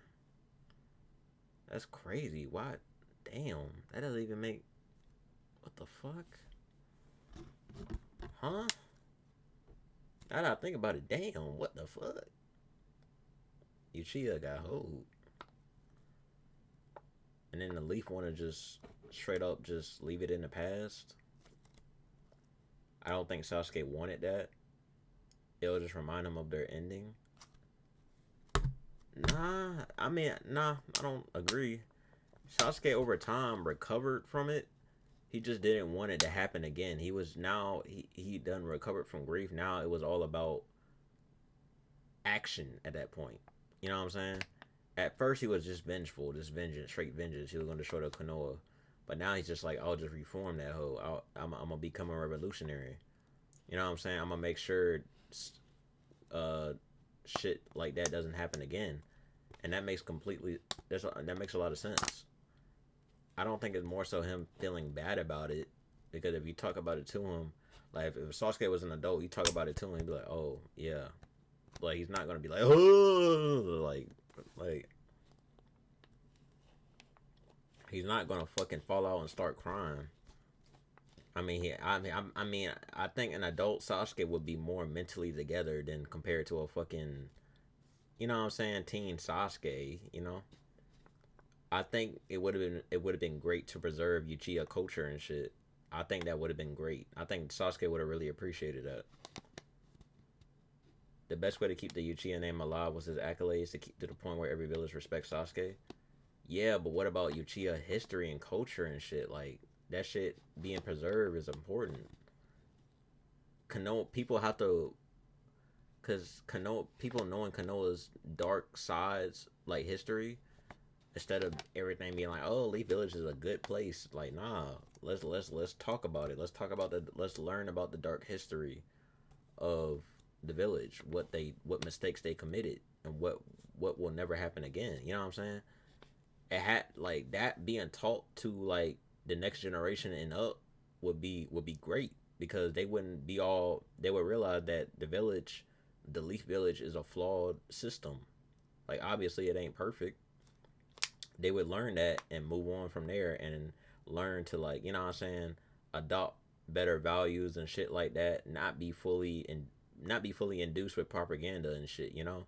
Speaker 2: That's crazy. Why? Damn, that doesn't even make. What the fuck? Huh? Now that I think about it, damn, what the fuck? Uchiha got hold. And then the Leaf want to just straight up just leave it in the past. I don't think Sasuke wanted that. It'll just remind him of their ending. Nah, I don't agree. Sasuke over time recovered from it. He just didn't want it to happen again. He done recovered from grief. Now it was all about action at that point. You know what I'm saying? At first he was just vengeful, just vengeance, straight vengeance. He was going to destroy the Konoha. But now he's just like, I'll just reform that hoe. I'm going to become a revolutionary. You know what I'm saying? I'm going to make sure shit like that doesn't happen again. And that makes that makes a lot of sense. I don't think it's more so him feeling bad about it, because if you talk about it to him, like if Sasuke was an adult, you talk about it to him, he'd be like, oh yeah, like he's not gonna be like, oh, like he's not gonna fucking fall out and start crying. I mean, I think an adult Sasuke would be more mentally together than compared to a fucking, you know what I'm saying, teen Sasuke, you know. I think it would have been great to preserve Uchiha culture and shit. I think that would have been great. I think Sasuke would have really appreciated that. The best way to keep the Uchiha name alive was his accolades, to keep to the point where every village respects Sasuke. Yeah, but what about Uchiha history and culture and shit? Like, that shit being preserved is important. People have to, because people knowing Konoha's dark sides, like history, instead of everything being like, oh, Leaf Village is a good place. Like, nah, let's talk about it. Let's learn about the dark history of the village, what mistakes they committed, and what will never happen again. You know what I'm saying? It had, like, that being taught to like the next generation and up would be great, because they would realize that the Leaf Village is a flawed system. Like, obviously it ain't perfect. They would learn that and move on from there and learn to, like, you know what I'm saying, adopt better values and shit like that, not be fully induced with propaganda and shit, you know?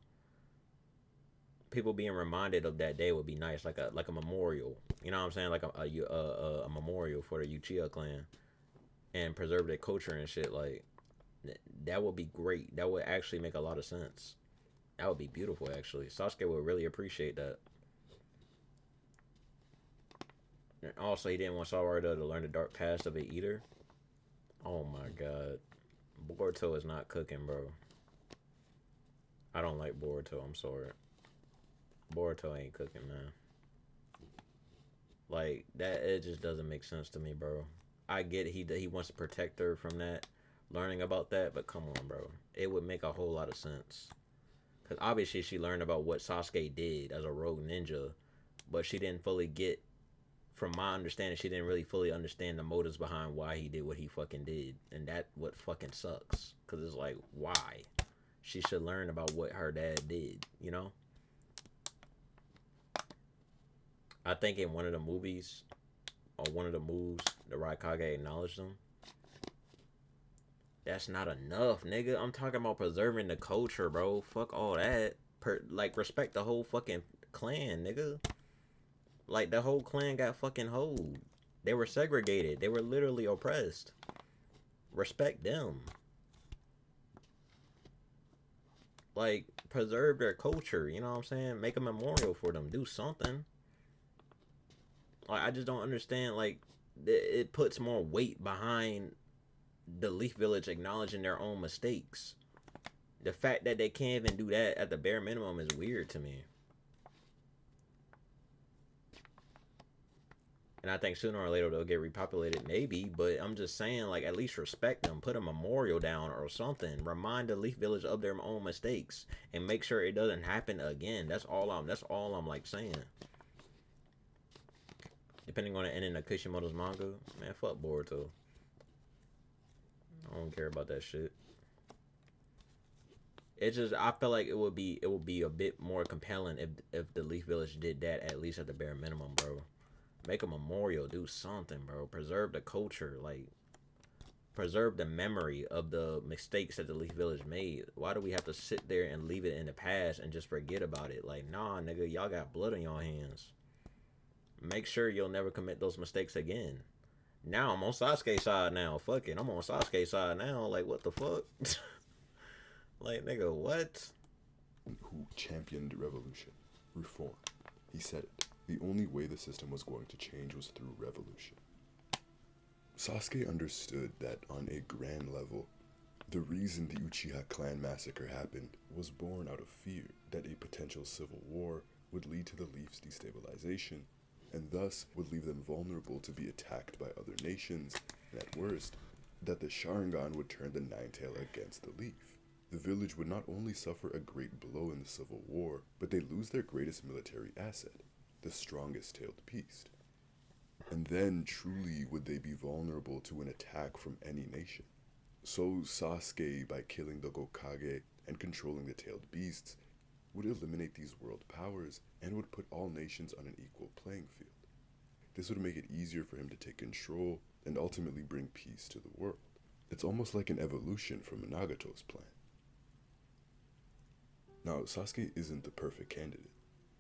Speaker 2: people being reminded of that day would be nice, like a memorial. You know what I'm saying? Like a memorial for the Uchiha clan and preserve their culture and shit. Like that would be great. That would actually make a lot of sense. That would be beautiful, actually. Sasuke would really appreciate that. And also, he didn't want Sawara to learn the dark past of it either. Oh my god. Boruto is not cooking, bro. I don't like Boruto. I'm sorry. Boruto ain't cooking, man. Like that, it just doesn't make sense to me, bro. I get he wants to protect her from that, learning about that, but come on, bro. It would make a whole lot of sense. Cause obviously she learned about what Sasuke did as a rogue ninja, but she didn't fully get. From my understanding, she didn't really fully understand the motives behind why he did what he fucking did, and that what fucking sucks. Cause it's like, why? She should learn about what her dad did, you know? I think in one of the movies or one of the moves, the Raikage acknowledged them. That's not enough, nigga. I'm talking about preserving the culture, bro. Fuck all that. Like, respect the whole fucking clan, nigga. Like, the whole clan got fucking hoed. They were segregated. They were literally oppressed. Respect them. Like, preserve their culture. You know what I'm saying? Make a memorial for them. Do something. Like, I just don't understand. Like, it puts more weight behind the Leaf Village acknowledging their own mistakes. The fact that they can't even do that at the bare minimum is weird to me. And I think sooner or later they'll get repopulated, maybe. But I'm just saying, like, at least respect them. Put a memorial down or something. Remind the Leaf Village of their own mistakes and make sure it doesn't happen again. That's all I'm like saying. Depending on the ending of Kishimoto's manga, man, fuck Boruto. I don't care about that shit. It's just I feel like it would be a bit more compelling if the Leaf Village did that at least at the bare minimum, bro. Make a memorial, do something, bro. Preserve the culture, like preserve the memory of the mistakes that the Leaf Village made. Why do we have to sit there and leave it in the past and just forget about it? Like, nah, nigga, y'all got blood on your hands. Make sure you'll never commit those mistakes again. Now I'm on Sasuke's side now. Fuck it, I'm on Sasuke's side now. Like, what the fuck? Like, nigga, what?
Speaker 1: Who championed revolution, reform. He said it. The only way the system was going to change was through revolution. Sasuke understood that on a grand level, the reason the Uchiha clan massacre happened was born out of fear that a potential civil war would lead to the Leaf's destabilization, and thus would leave them vulnerable to be attacked by other nations, and at worst, that the Sharingan would turn the Nine-Tail against the Leaf. The village would not only suffer a great blow in the civil war, but they'd lose their greatest military asset, the strongest tailed beast. And then truly would they be vulnerable to an attack from any nation. So Sasuke, by killing the Hokage and controlling the tailed beasts, would eliminate these world powers and would put all nations on an equal playing field. This would make it easier for him to take control and ultimately bring peace to the world. It's almost like an evolution from Nagato's plan. Now, Sasuke isn't the perfect candidate.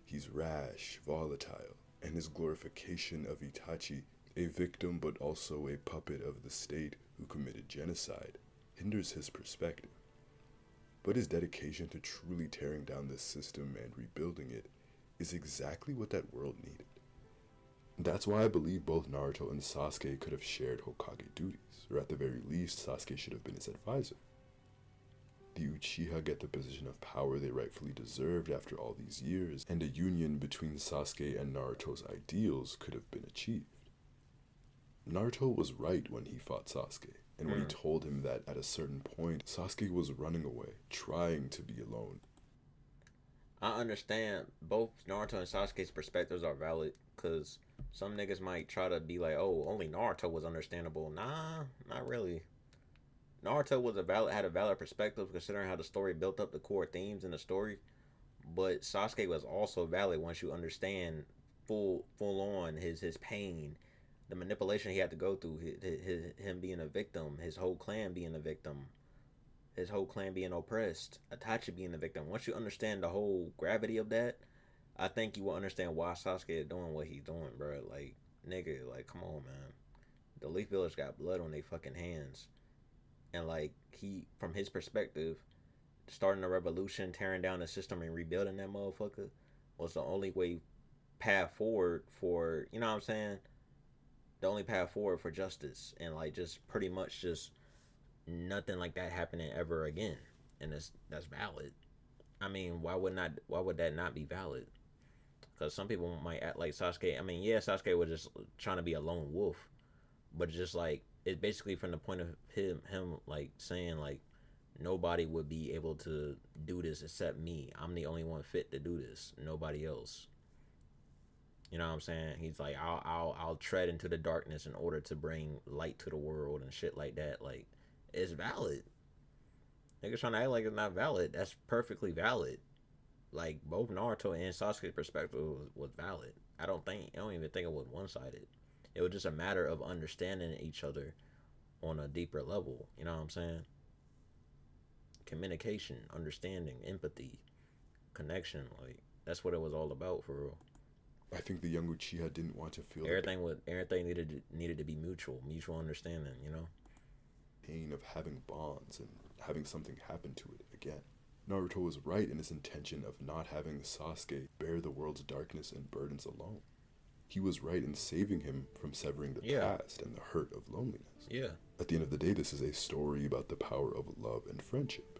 Speaker 1: He's rash, volatile, and his glorification of Itachi, a victim but also a puppet of the state who committed genocide, hinders his perspective. But his dedication to truly tearing down this system and rebuilding it is exactly what that world needed. That's why I believe both Naruto and Sasuke could have shared Hokage duties, or at the very least, Sasuke should have been his advisor. The Uchiha get the position of power they rightfully deserved after all these years, and a union between Sasuke and Naruto's ideals could have been achieved. Naruto was right when he fought Sasuke, and when he told him that at a certain point, Sasuke was running away, trying to be alone.
Speaker 2: I understand both Naruto and Sasuke's perspectives are valid, because some niggas might try to be like, oh, only Naruto was understandable. Nah, not really. Naruto had a valid perspective considering how the story built up the core themes in the story, but Sasuke was also valid once you understand full on his pain, the manipulation he had to go through, him being a victim, his whole clan being a victim, his whole clan being oppressed, Itachi being the victim. Once you understand the whole gravity of that, I think you will understand why Sasuke is doing what he's doing, bro. Like, nigga, like, come on, man. The Leaf Village got blood on their fucking hands, and like he, from his perspective, starting a revolution, tearing down the system, and rebuilding that motherfucker was the only way path forward for, you know what I'm saying, the only path forward for justice, and like just pretty much just nothing like that happening ever again, and that's valid. I mean, why would not? Why would that not be valid? Because some people might act like Sasuke. I mean, yeah, Sasuke was just trying to be a lone wolf, but it's just like it's basically from the point of him like saying like nobody would be able to do this except me. I'm the only one fit to do this. Nobody else. You know what I'm saying? He's like, I'll tread into the darkness in order to bring light to the world and shit like that. Like, it's valid. Niggas trying to act like it's not valid. That's perfectly valid. Like both Naruto and Sasuke's perspective was valid. I don't even think it was one sided. It was just a matter of understanding each other on a deeper level. You know what I'm saying? Communication, understanding, empathy, connection. Like that's what it was all about for real.
Speaker 1: I think the young Uchiha didn't want to feel
Speaker 2: Everything needed to be mutual understanding. You know.
Speaker 1: the pain of having bonds and having something happen to it again. Naruto was right in his intention of not having Sasuke bear the world's darkness and burdens alone. He was right in saving him from severing the past and the hurt of loneliness.
Speaker 2: Yeah.
Speaker 1: At the end of the day, this is a story about the power of love and friendship.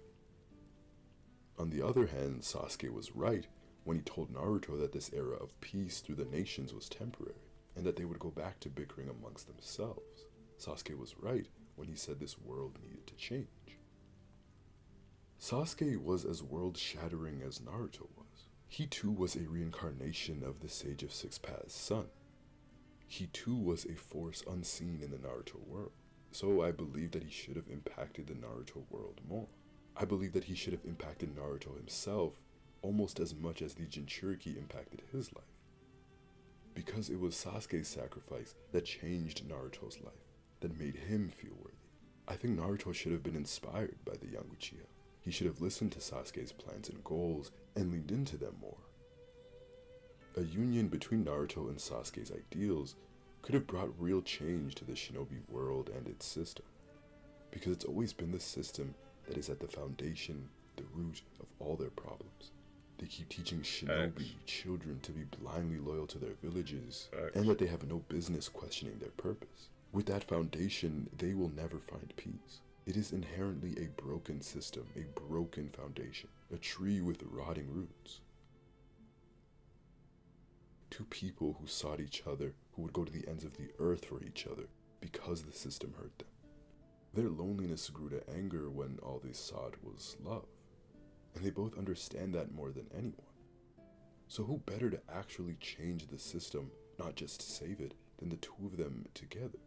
Speaker 1: On the other hand, Sasuke was right when he told Naruto that this era of peace through the nations was temporary, and that they would go back to bickering amongst themselves. Sasuke was right when he said this world needed to change. Sasuke was as world-shattering as Naruto was. He too was a reincarnation of the Sage of Six Paths' son. He too was a force unseen in the Naruto world. So I believe that he should have impacted the Naruto world more. I believe that he should have impacted Naruto himself almost as much as the Jinchuriki impacted his life. Because it was Sasuke's sacrifice that changed Naruto's life, that made him feel worthy. I think Naruto should have been inspired by the young Uchiha. He should have listened to Sasuke's plans and goals and leaned into them more. A union between Naruto and Sasuke's ideals could have brought real change to the shinobi world and its system. Because it's always been the system that is at the foundation, the root of all their problems. They keep teaching shinobi children to be blindly loyal to their villages and that they have no business questioning their purpose. With that foundation, they will never find peace. It is inherently a broken system, a broken foundation, a tree with rotting roots. Two people who sought each other, who would go to the ends of the earth for each other because the system hurt them. Their loneliness grew to anger when all they sought was love. And they both understand that more than anyone. So who better to actually change the system, not just save it, than the two of them together?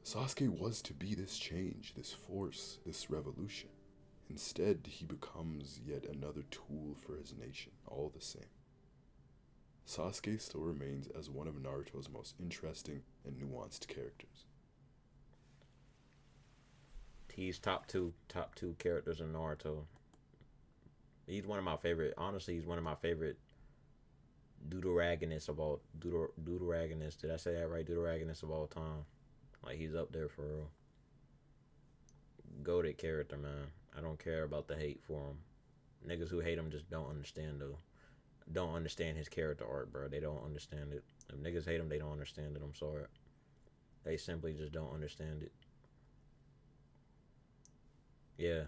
Speaker 1: Sasuke was to be this change, this force, this revolution. Instead, he becomes yet another tool for his nation, all the same. Sasuke still remains as one of Naruto's most interesting and nuanced characters.
Speaker 2: He's top two characters in Naruto. He's one of my favorite. Honestly, he's one of my favorite deuteragonists of all deuteragonists. Did I say that right? Deuteragonists of all time. Like he's up there for real. Goated character, man. I don't care about the hate for him. Niggas who hate him just don't understand though. Don't understand his character arc, bro. They don't understand it. If niggas hate him, they don't understand it. I'm sorry. They simply just don't understand it. Yeah.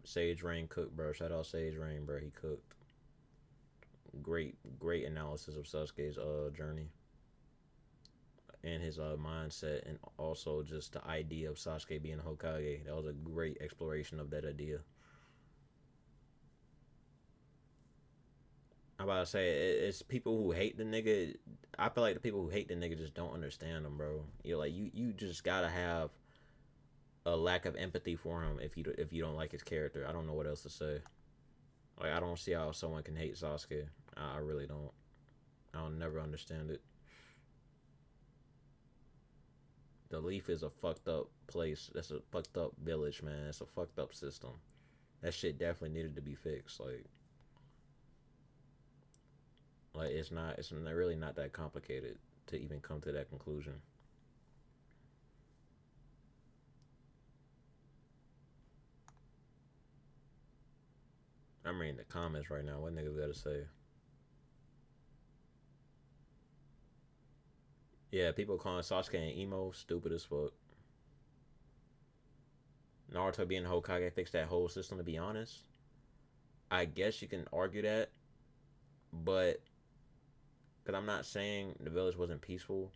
Speaker 2: Sage Rain cooked, bro. Shout out Sage Rain, bro. He cooked. Great analysis of Sasuke's journey and his mindset, and also just the idea of Sasuke being Hokage. That was a great exploration of that idea. I'm about to say it's people who hate the nigga. I feel like the people who hate the nigga just don't understand him, bro. You're like you just gotta have a lack of empathy for him if you don't like his character. I don't know what else to say. Like I don't see how someone can hate Sasuke. I really don't. I'll never understand it. The Leaf is a fucked up place. That's a fucked up village, man. It's a fucked up system. That shit definitely needed to be fixed. Like Like it's really not that complicated to even come to that conclusion. I'm reading the comments right now. What niggas got to say? Yeah, people calling Sasuke and emo stupid as fuck. Naruto being Hokage fixed that whole system. To be honest, I guess you can argue that, but because I'm not saying the village wasn't peaceful.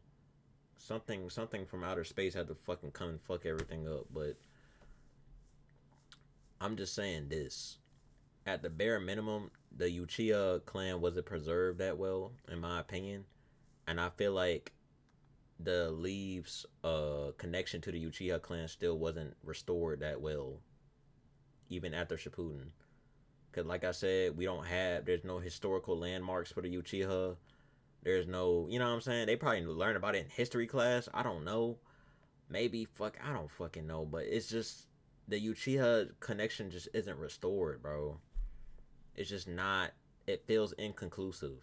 Speaker 2: Something from outer space had to fucking come and fuck everything up. But I'm just saying this. At the bare minimum, the Uchiha clan wasn't preserved that well, in my opinion. And I feel like the Leaves connection to the Uchiha clan still wasn't restored that well, even after Shippuden. Because, like I said, there's no historical landmarks for the Uchiha. There's no, you know what I'm saying? They probably learned about it in history class. I don't know. Maybe, I don't fucking know. But it's just, the Uchiha connection just isn't restored, bro. It's just not, it feels inconclusive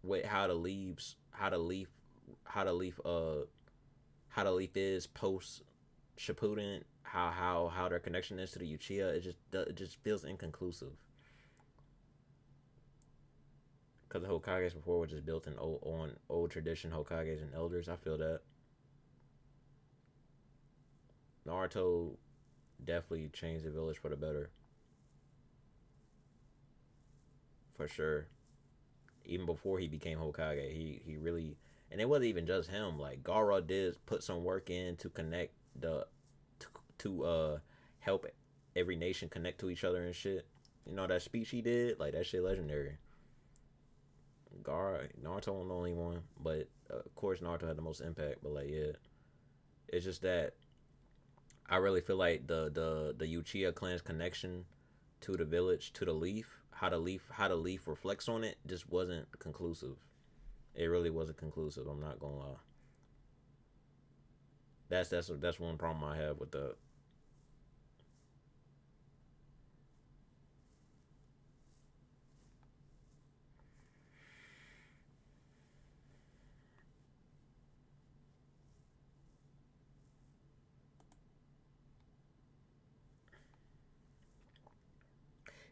Speaker 2: with how the leaf how the leaf is post Shippuden, how their connection is to the Uchiha. It just feels inconclusive because the Hokages before were just built on old tradition Hokages and elders. I feel that Naruto definitely changed the village for the better, for sure. Even before he became Hokage, he really, and it wasn't even just him. Like Gara did put some work in to connect the to help every nation connect to each other and shit. You know that speech he did, like that shit legendary. Naruto wasn't the only one, but of course Naruto had the most impact. But like, yeah, it's just that I really feel like the Uchiha clan's connection to the village, to the leaf, how the leaf reflects on it, just wasn't conclusive. It really wasn't conclusive. I'm not gonna lie. That's one problem I have with the.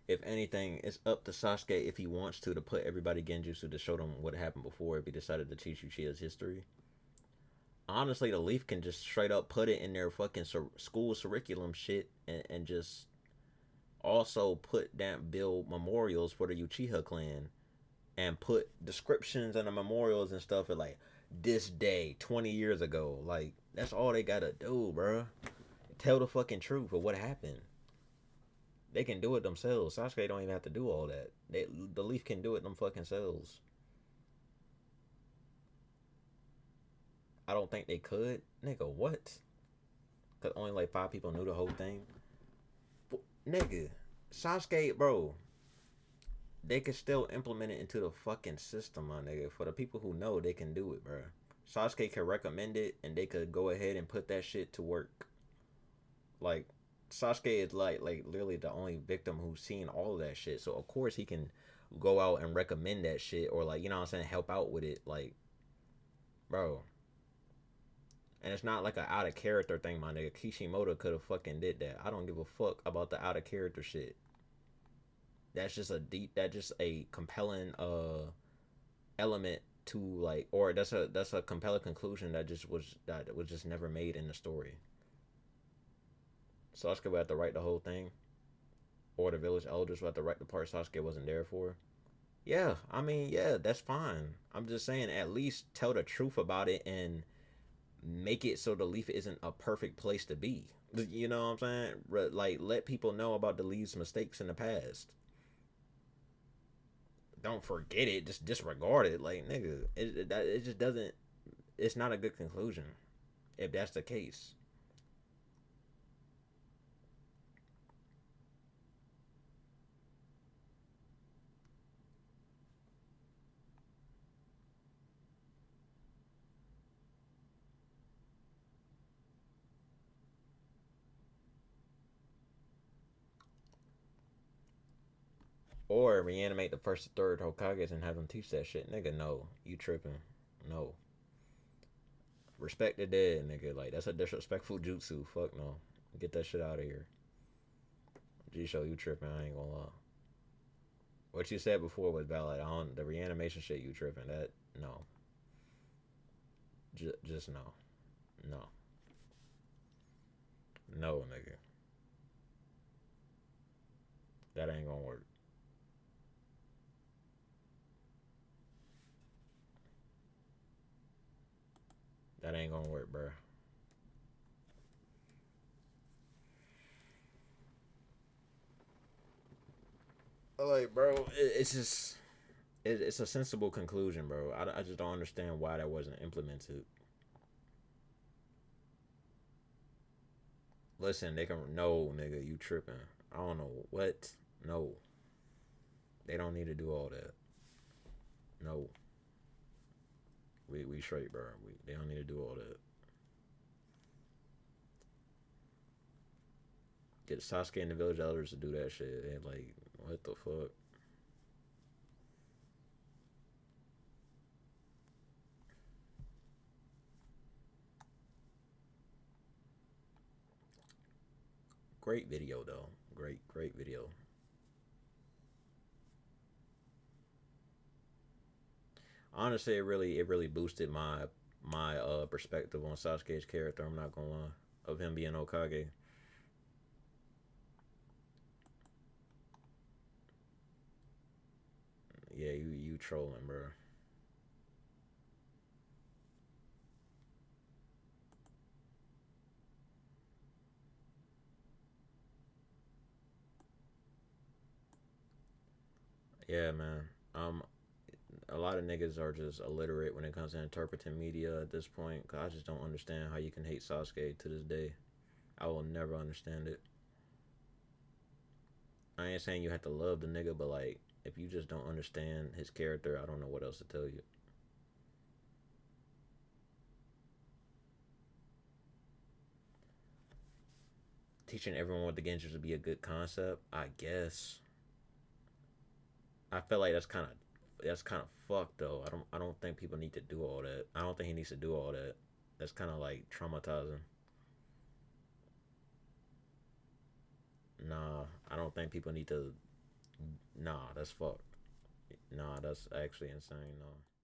Speaker 2: If anything, it's up to Sasuke if he wants to put everybody genjutsu to show them what happened before. If he decided to teach Uchiha's history, honestly, the Leaf can just straight up put it in their fucking school curriculum shit, and just also put that build memorials for the Uchiha clan and put descriptions and the memorials and stuff at like this day 20 years ago. Like that's all they gotta do, bro. Tell the fucking truth of what happened. They can do it themselves. Sasuke don't even have to do all that. The Leaf can do it them fucking selves. I don't think they could. Nigga, what? Cause only like 5 people knew the whole thing. Nigga, Sasuke, bro. They can still implement it into the fucking system, my nigga. For the people who know, they can do it, bro. Sasuke can recommend it, and they could go ahead and put that shit to work. Like, Sasuke is like literally the only victim who's seen all of that shit. So of course he can go out and recommend that shit, or like, you know what I'm saying, help out with it. Like, bro. And it's not like an out of character thing, my nigga. Kishimoto could have fucking did that. I don't give a fuck about the out of character shit. That's just a compelling element to like, or that's a compelling conclusion that was just never made in the story. Sasuke would have to write the whole thing, or the village elders would have to write the part Sasuke wasn't there for. Yeah, I mean, yeah, that's fine. I'm just saying, at least tell the truth about it and make it so the leaf isn't a perfect place to be. You know what I'm saying? Like, let people know about the leaf's mistakes in the past. Don't forget it. Just disregard it. Like, nigga, it just doesn't. It's not a good conclusion if that's the case. Or reanimate the first and third Hokages and have them teach that shit. Nigga, no. You tripping. No. Respect the dead, nigga. Like, that's a disrespectful jutsu. Fuck no. Get that shit out of here. G-Show, you tripping. I ain't gonna lie. What you said before was valid. The reanimation shit, you tripping. That, no. Just no. No. No, nigga. That ain't gonna work. That ain't gonna work, bro. Like, bro, it's just it's a sensible conclusion, bro. I just don't understand why that wasn't implemented. Listen, they can no, nigga, you tripping. I don't know what. No, they don't need to do all that. No, we straight, bro. They don't need to do all that. Get Sasuke and the village elders to do that shit. And like, what the fuck? Great video though. Great video. Honestly, it really boosted my perspective on Sasuke's character. I'm not gonna lie, of him being Hokage. Yeah, you trolling, bro. Yeah, man. Um, a lot of niggas are just illiterate when it comes to interpreting media at this point. 'Cause I just don't understand how you can hate Sasuke to this day. I will never understand it. I ain't saying you have to love the nigga, but like, if you just don't understand his character, I don't know what else to tell you. Teaching everyone what the Genjis would be a good concept, I guess. I feel like that's kind of fucked though. I don't think people need to do all that. I don't think he needs to do all that. That's kind of like traumatizing. Nah, I don't think people need to. Nah, that's fucked. Nah, that's actually insane. No.